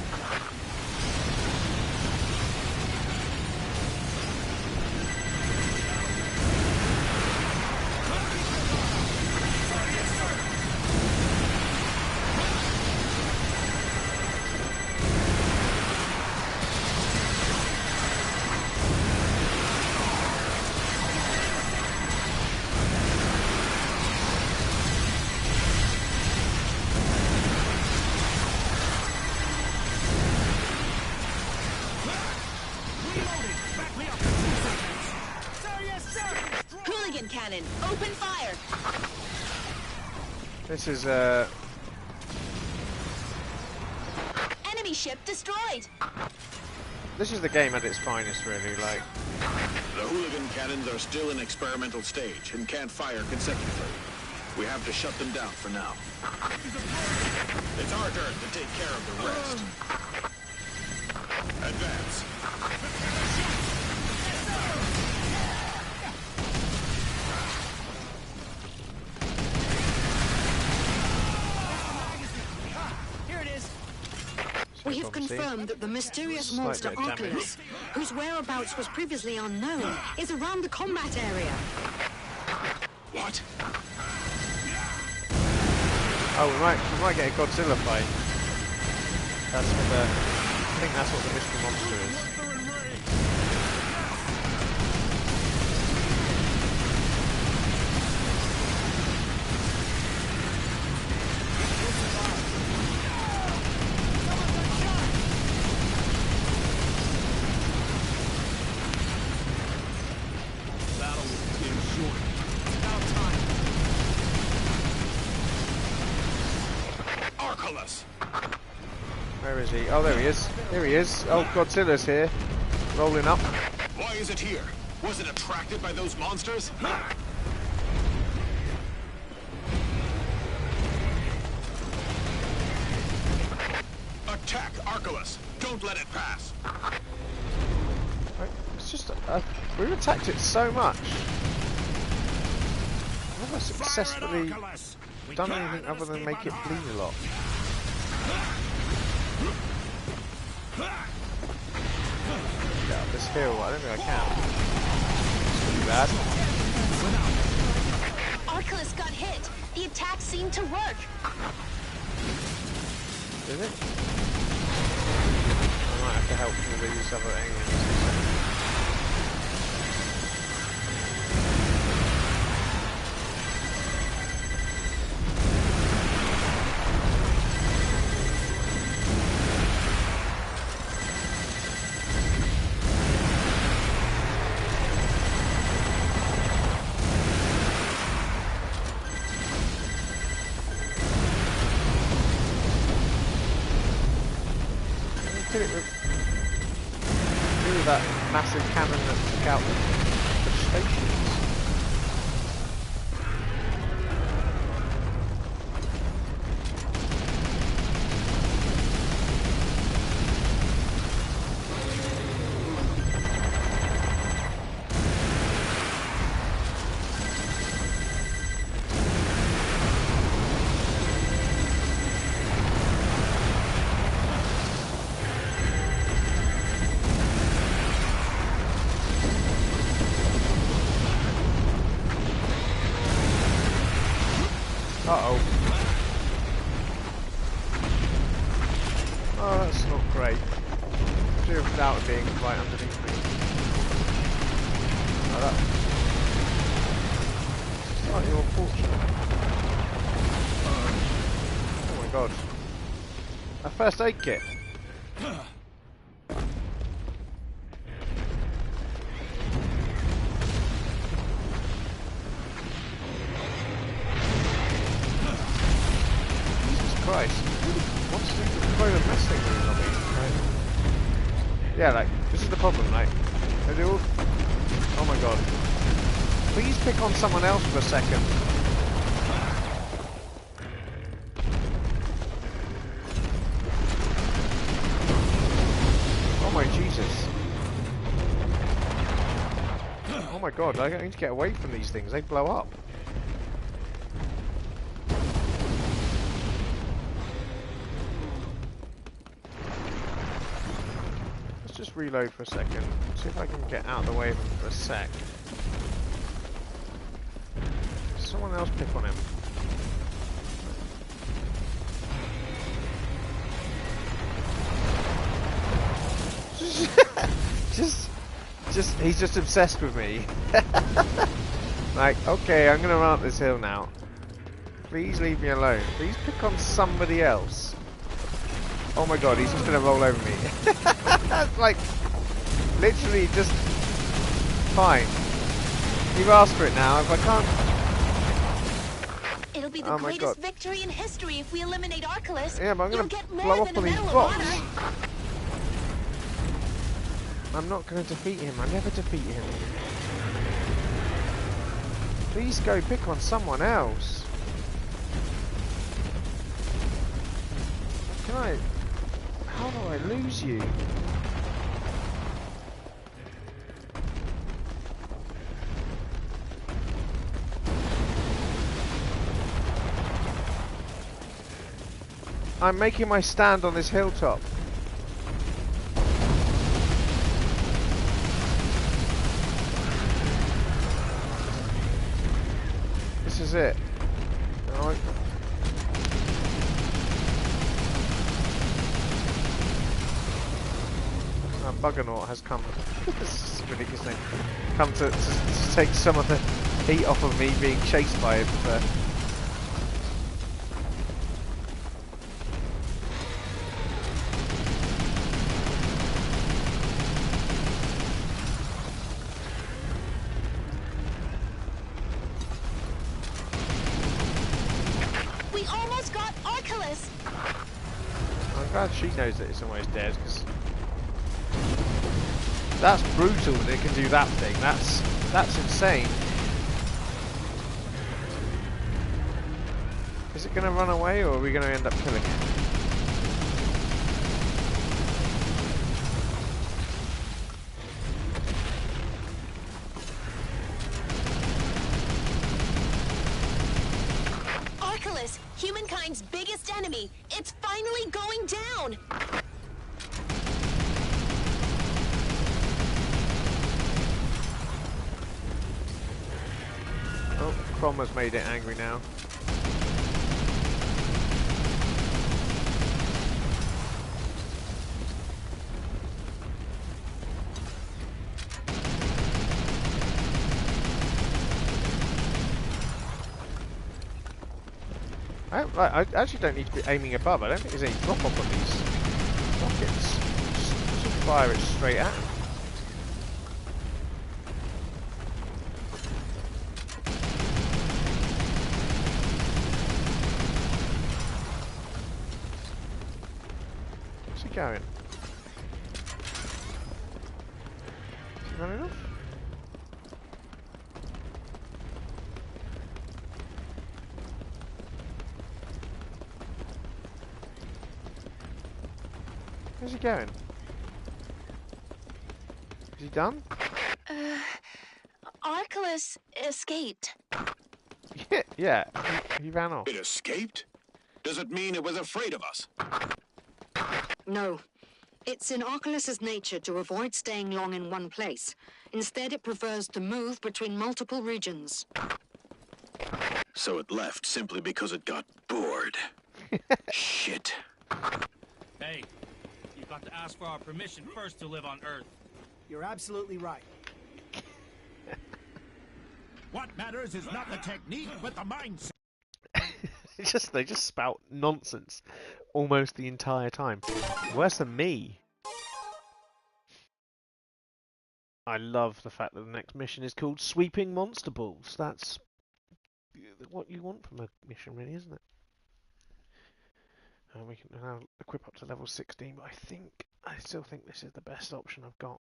Cannon, open fire! This is enemy ship destroyed. This is the game at its finest, really. Like, the hooligan cannons are still in experimental stage and can't fire consecutively. We have to shut them down for now. It's our turn to take care of the rest. Advance. We have confirmed that the mysterious monster Oculus, whose whereabouts was previously unknown, is around the combat area. What? oh, we might get a Godzilla fight. That's what the. I think that's what the mystery monster is. Archelaus! Where is he? Oh, there he is. Here he is. Oh, Godzilla's here. Rolling up. Why is it here? Was it attracted by those monsters? Attack Archelaus! Don't let it pass! It's just... we've attacked it so much. We've never successfully done anything other than make it bleed a lot. Get up this hill. I don't think I can. It's pretty bad. Archelaus got hit. The attack seemed to work. Did it? I might have to help with these other aliens. That massive cannon that took out the stations. Uh-oh. Oh, that's not great. I do without it being right underneath me. Oh, that's slightly unfortunate. Oh my god. A first aid kit. Christ. What's the point of messing with me? Right? Yeah, like, this is the problem, like, they do all... Oh my god. Please pick on someone else for a second. Oh my Jesus. Oh my god, I need to get away from these things, they blow up. Just reload for a second, see if I can get out of the way of him for a sec. Someone else pick on him. He's just obsessed with me. Like, okay, I'm gonna run up this hill now. Please leave me alone. Please pick on somebody else. Oh my god, he's just gonna roll over me. Like, literally just... Fine. You've asked for it now, if I can't... It'll be the greatest victory in history if we eliminate Archelaus. Yeah, but I'm gonna blow up on these blocks. I'm not gonna defeat him, I never defeat him. Please go pick on someone else. Can I... How do I lose you? I'm making my stand on this hilltop. This is it. Alright. Buggernaut has come. This is a ridiculous name. Come to take some of the heat off of me being chased by him. We almost got Archelaus. Archelaus! I'm glad she knows that it's almost dead, because that's brutal that it can do that thing. That's insane. Is it going to run away, or are we going to end up killing it? Archelaus, humankind's biggest enemy. It's finally going down. Oh, Crom has made it angry now. I actually don't need to be aiming above. I don't think there's any drop off on these rockets. Just fire it straight at them. Where's he going? Is he running off? Where's he going? Is he done? Archelaus escaped. Yeah, he ran off. It escaped? Does it mean it was afraid of us? No. It's in Archelaus's nature to avoid staying long in one place. Instead, it prefers to move between multiple regions. So it left simply because it got bored. Shit. Hey, you've got to ask for our permission first to live on Earth. You're absolutely right. What matters is not the technique, but the mindset. They just spout nonsense almost the entire time. Worse than me. I love the fact that the next mission is called Sweeping Monster Balls. That's what you want from a mission, really, isn't it? We can now equip up to level 16, but I still think this is the best option I've got.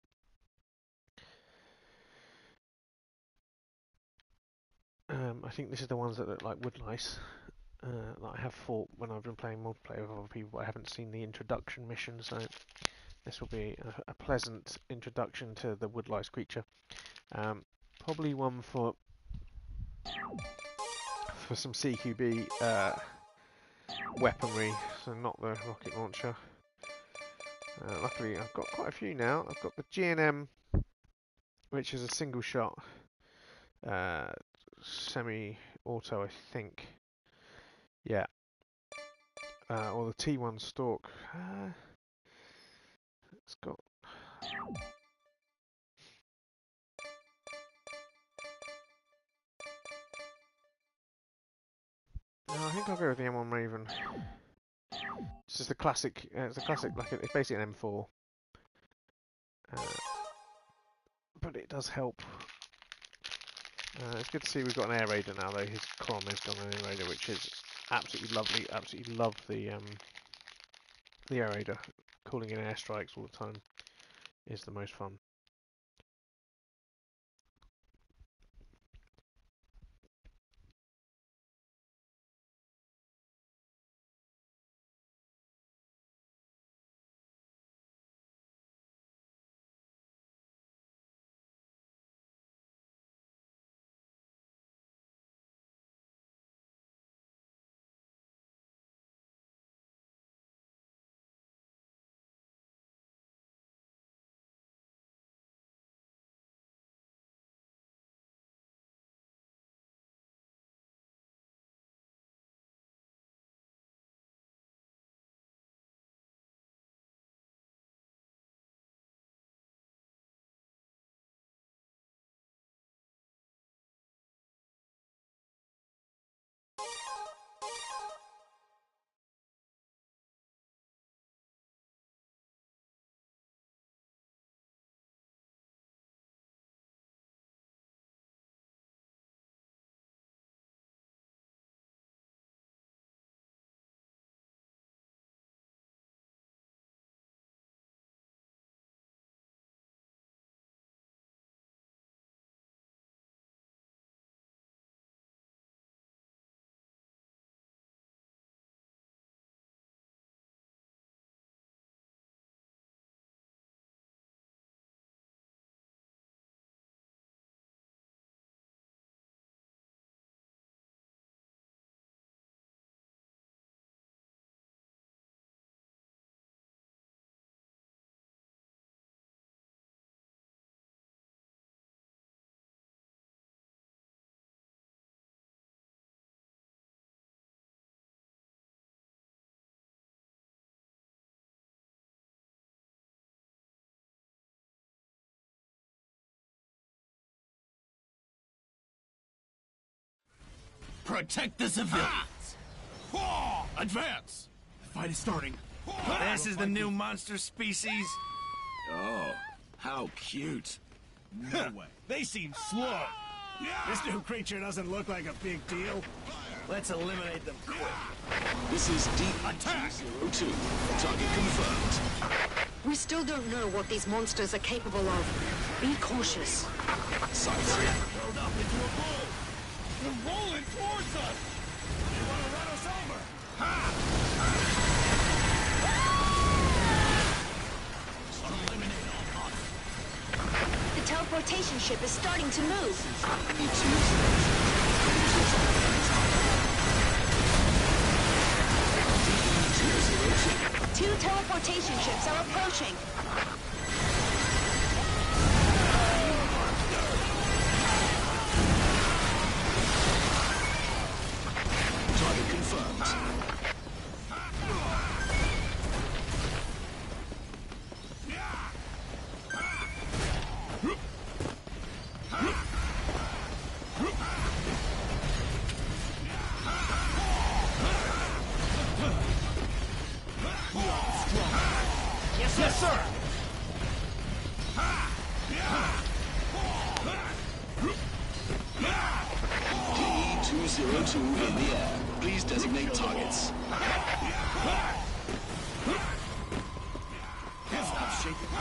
I think this is the ones that look like wood lice. That I have fought when I've been playing multiplayer with other people, but I haven't seen the introduction mission, so this will be a pleasant introduction to the wood lice creature. Probably one for some CQB weaponry, so not the rocket launcher. Luckily, I've got quite a few now. I've got the GNM, which is a single shot semi-auto, I think. Yeah. Or the T1 Stalk. It's got. No, I think I'll go with the M1 Raven. This is the classic. It's a classic, it's basically an M4. But it does help. It's good to see we've got an air raider now, though. His Crom has got an air raider, which is absolutely lovely. Absolutely love the air raider. Calling in airstrikes all the time is the most fun. Protect the civilians. Advance. The fight is starting. This is the new monster species. Oh, how cute. No way. They seem slow. This new creature doesn't look like a big deal. Let's eliminate them quick. This is D-02. Target confirmed. We still don't know what these monsters are capable of. Be cautious. Sights. Rolled up into a bull. They're rolling towards us. They want to run us over. Eliminate all monsters. The teleportation ship is starting to move. Two teleportation ships are approaching. Target confirmed. Yes, sir. D-202 in the air. Please designate targets. Stop shaking.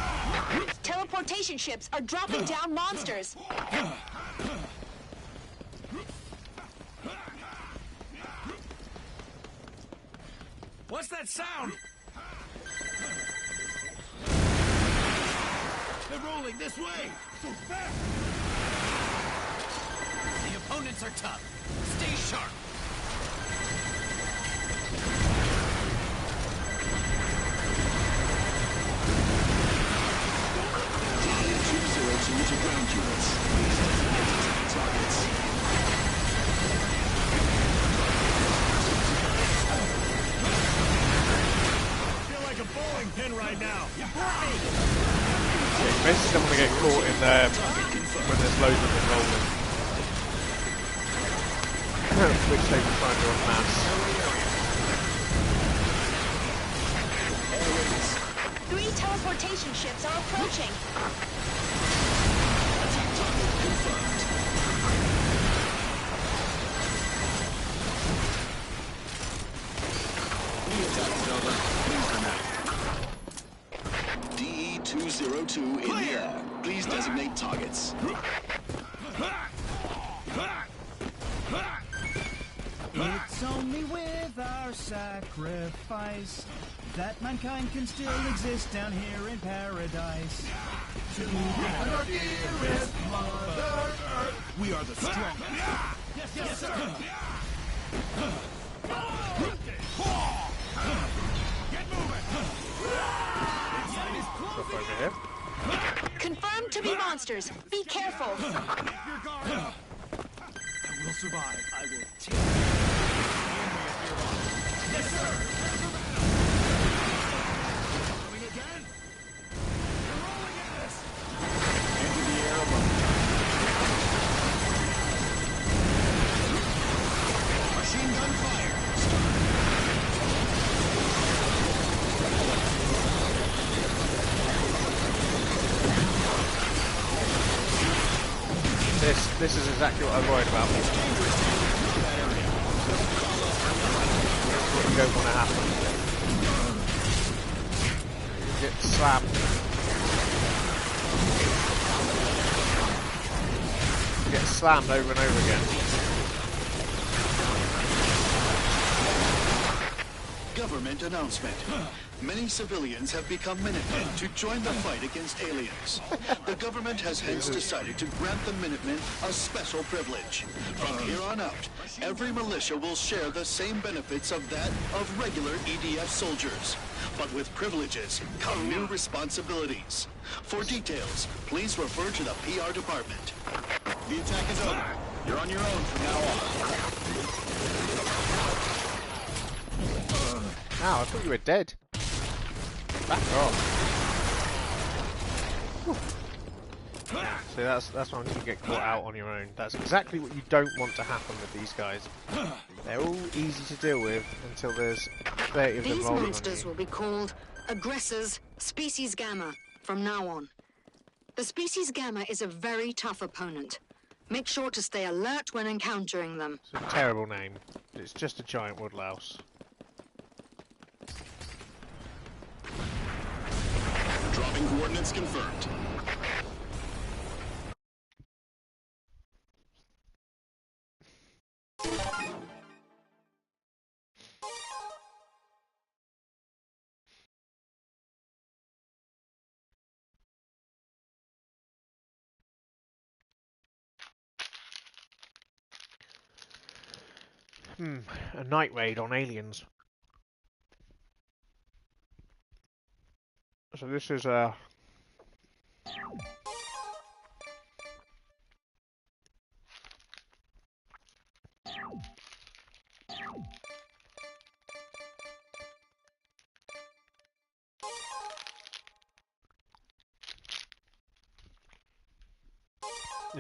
Teleportation ships are dropping down monsters. What's that sound? They're rolling this way. So fast. The opponents are tough. Stay sharp. D-202 to ground units. Please designate targets. A bowling pin right now. Yeah, you basically don't want to get caught in there when there's loads of them rolling. Which they will try and do en masse. 3 teleportation ships are approaching. Target confirmed. The attack is over. Please remember. DE-202 in the air. Please designate targets. It's only with our sacrifice that mankind can still exist down here in paradise. To our dearest Mother Earth, we are the strongest. Yes, sir. Get moving. Drop over here. Confirmed to be monsters. Be careful. Keep your guard up. I will survive. I will take you. Yes, sir. Coming again. You're rolling at us. Into the air above. Machine gun fire. This is exactly what I was worried about. That's what you don't want to happen. You get slammed. You get slammed over and over again. Government announcement. Many civilians have become Minutemen to join the fight against aliens. The government has hence decided to grant the Minutemen a special privilege. From here on out, every militia will share the same benefits of that of regular EDF soldiers. But with privileges come new responsibilities. For details, please refer to the PR department. The attack is over. You're on your own from now on. Ow, I thought you were dead. Back off. See, that's when you get caught out on your own. That's exactly what you don't want to happen with these guys. They're all easy to deal with until there's 30 of them These rolling monsters on will be called Aggressors Species Gamma from now on. The Species Gamma is a very tough opponent. Make sure to stay alert when encountering them. It's a terrible name. It's just a giant woodlouse. Dropping coordinates confirmed. A night raid on aliens. So this is this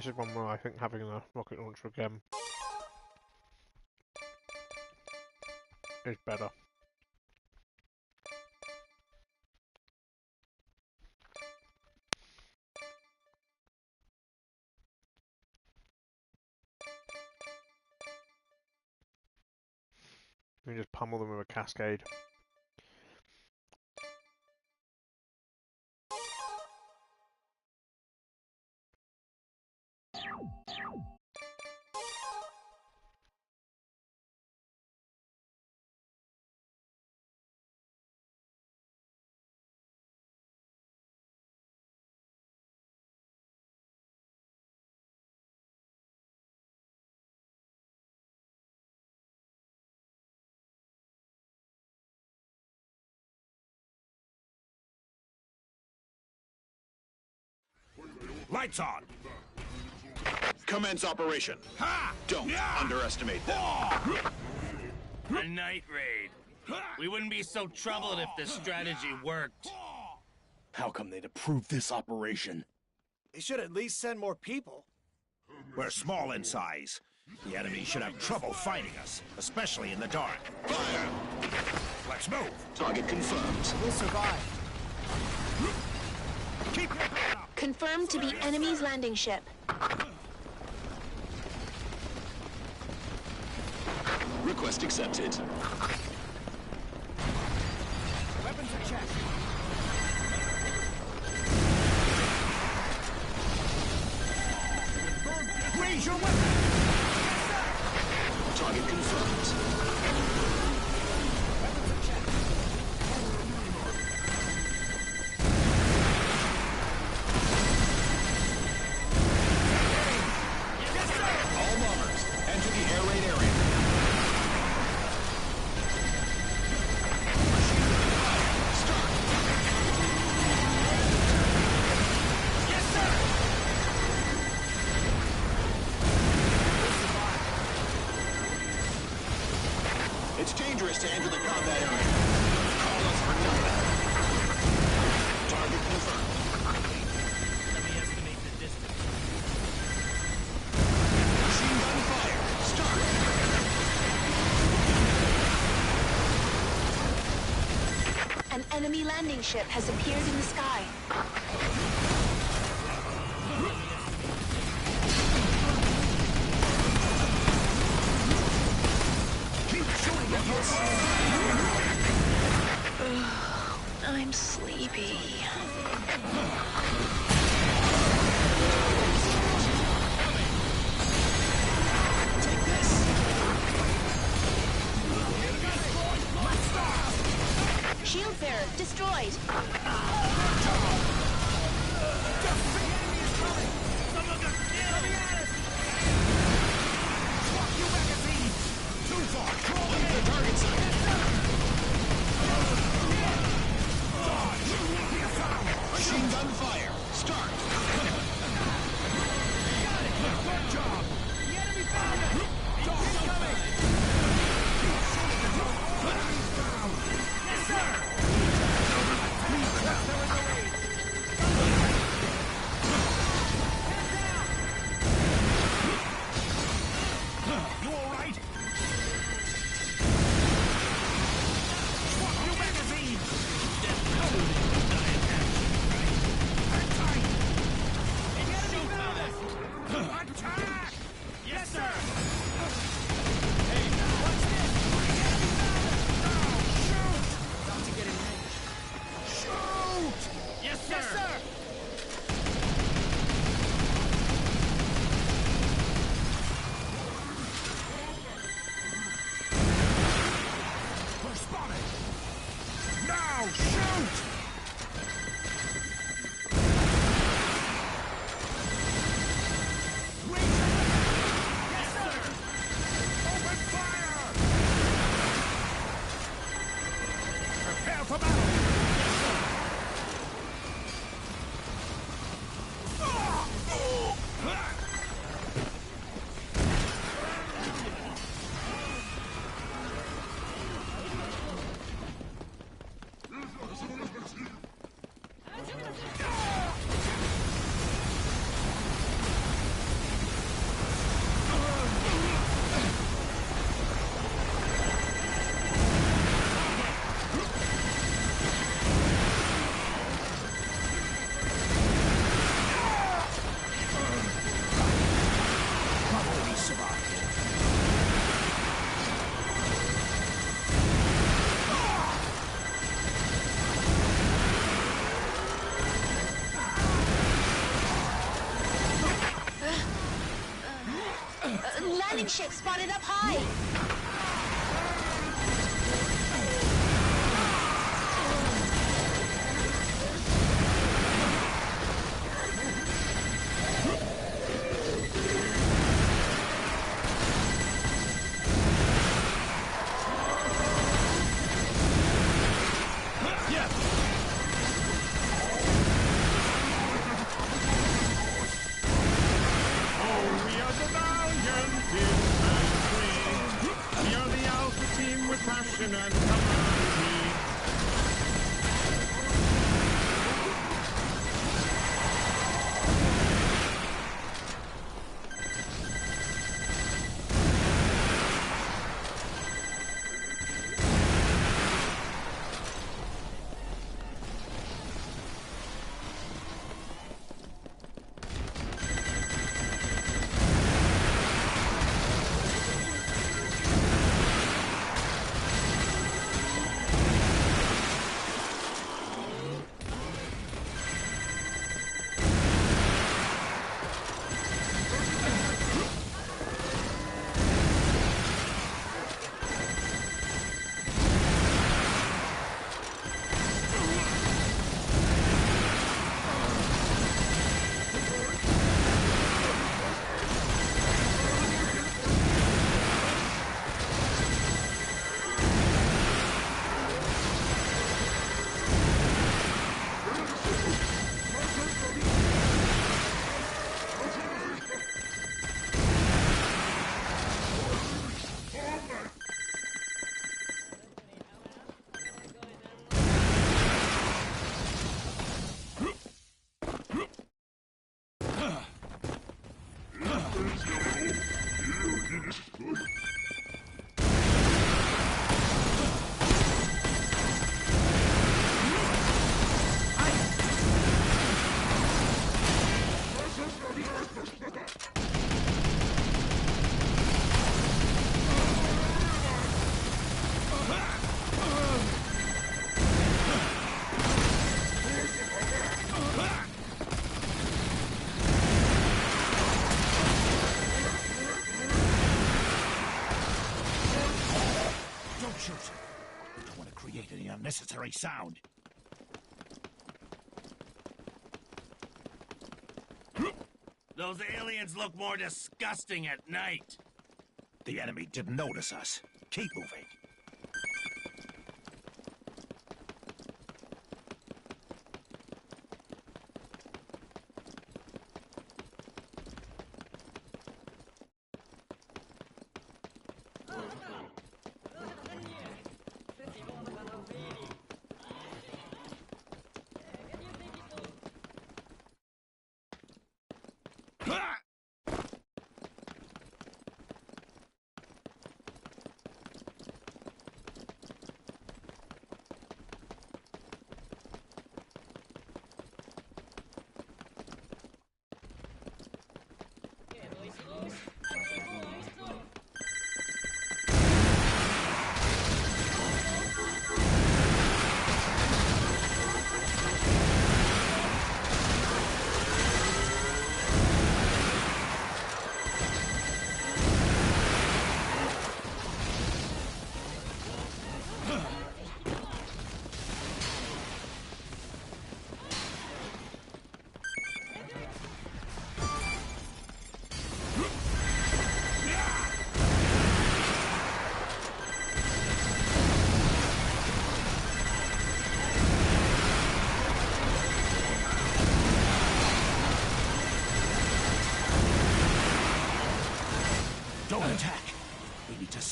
is one where I think having a rocket launcher again is better. You can just pummel them with a cascade. Lights on. Commence operation. Ha! Don't underestimate them. A night raid. We wouldn't be so troubled if the strategy worked. How come they'd approve this operation? They should at least send more people. We're small in size. The enemy should have trouble finding us, especially in the dark. Fire! Let's move. Target confirmed. We'll survive. Keep your head up. Confirmed to be enemy's landing ship. Request accepted. Weapons are checked. Raise your weapon. Target confirmed. Weapons are checked. All bombers, enter the air raid area. Start. Yes, sir! It's dangerous to enter the combat area. Call us for nothing. Target confirmed. Let me estimate the distance. Machine gun fire. Start. An enemy landing ship has appeared in the sky. Keep shooting at us. I'm sleepy. Take this. Shield bearer destroyed. Too far. Crawl Leave the target site. Machine gun fire. Start. Good job. shoot! Yes, sir! Open fire! Prepare for battle! Landing ship spotted up high. Passion and camaraderie. Don't shoot. I don't want to create any unnecessary sound. Those aliens look more disgusting at night. The enemy didn't notice us. Keep moving.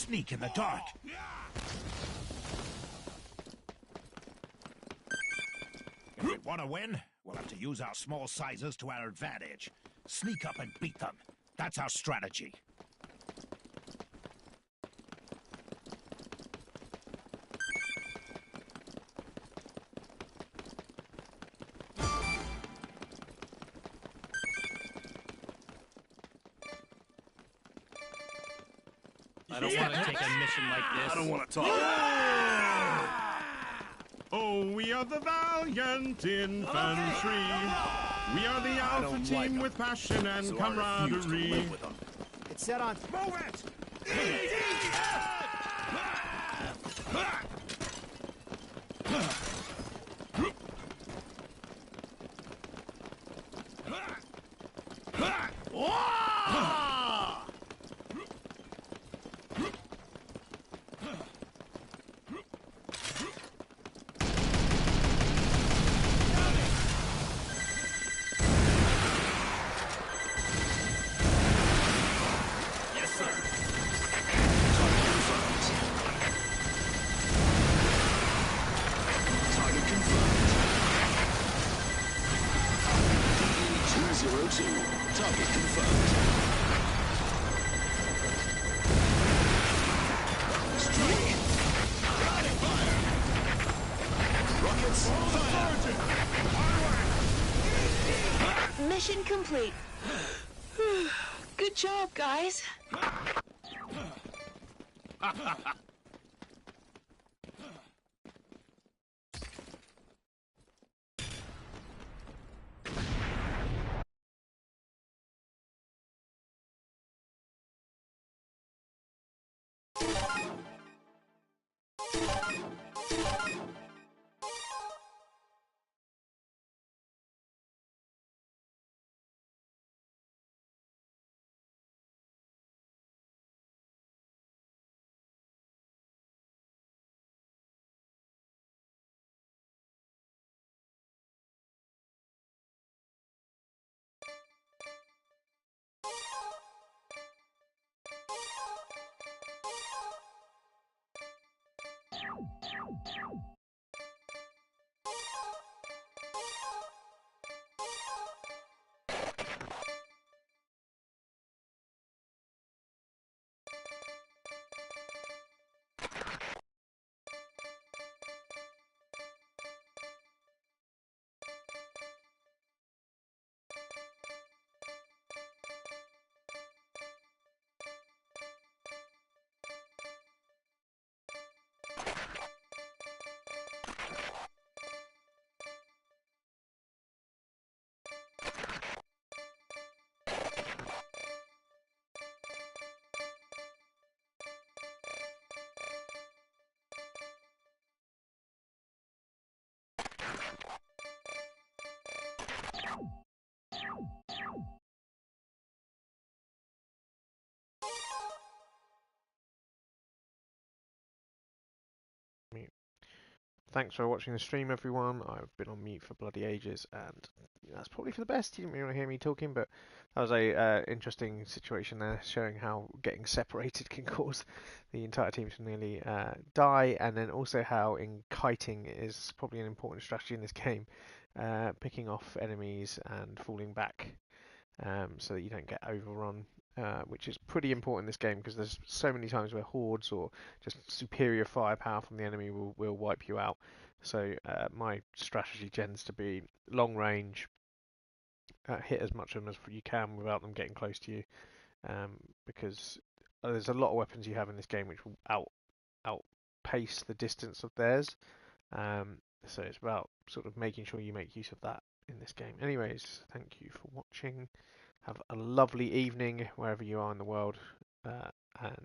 sneak in the dark. If we want to win, we'll have to use our small sizes to our advantage. Sneak up and beat them. That's our strategy. I don't want to take a mission like this. I don't want to talk. Oh, we are the valiant infantry. We are the alpha team with passion and camaraderie. It's set on. Move it! Target confirmed. Strike. Fire. Rockets. Fire. Mission complete. Good job, guys. Thanks for watching the stream, everyone. I've been on mute for bloody ages, and that's probably for the best. You didn't really want to hear me talking, but that was a interesting situation there, showing how getting separated can cause the entire team to nearly die, and then also how in kiting is probably an important strategy in this game, picking off enemies and falling back so that you don't get overrun. Which is pretty important in this game because there's so many times where hordes or just superior firepower from the enemy will wipe you out. So my strategy tends to be long range, hit as much of them as you can without them getting close to you, because there's a lot of weapons you have in this game which will outpace the distance of theirs. So it's about sort of making sure you make use of that in this game. Anyways, thank you for watching. Have a lovely evening wherever you are in the world, and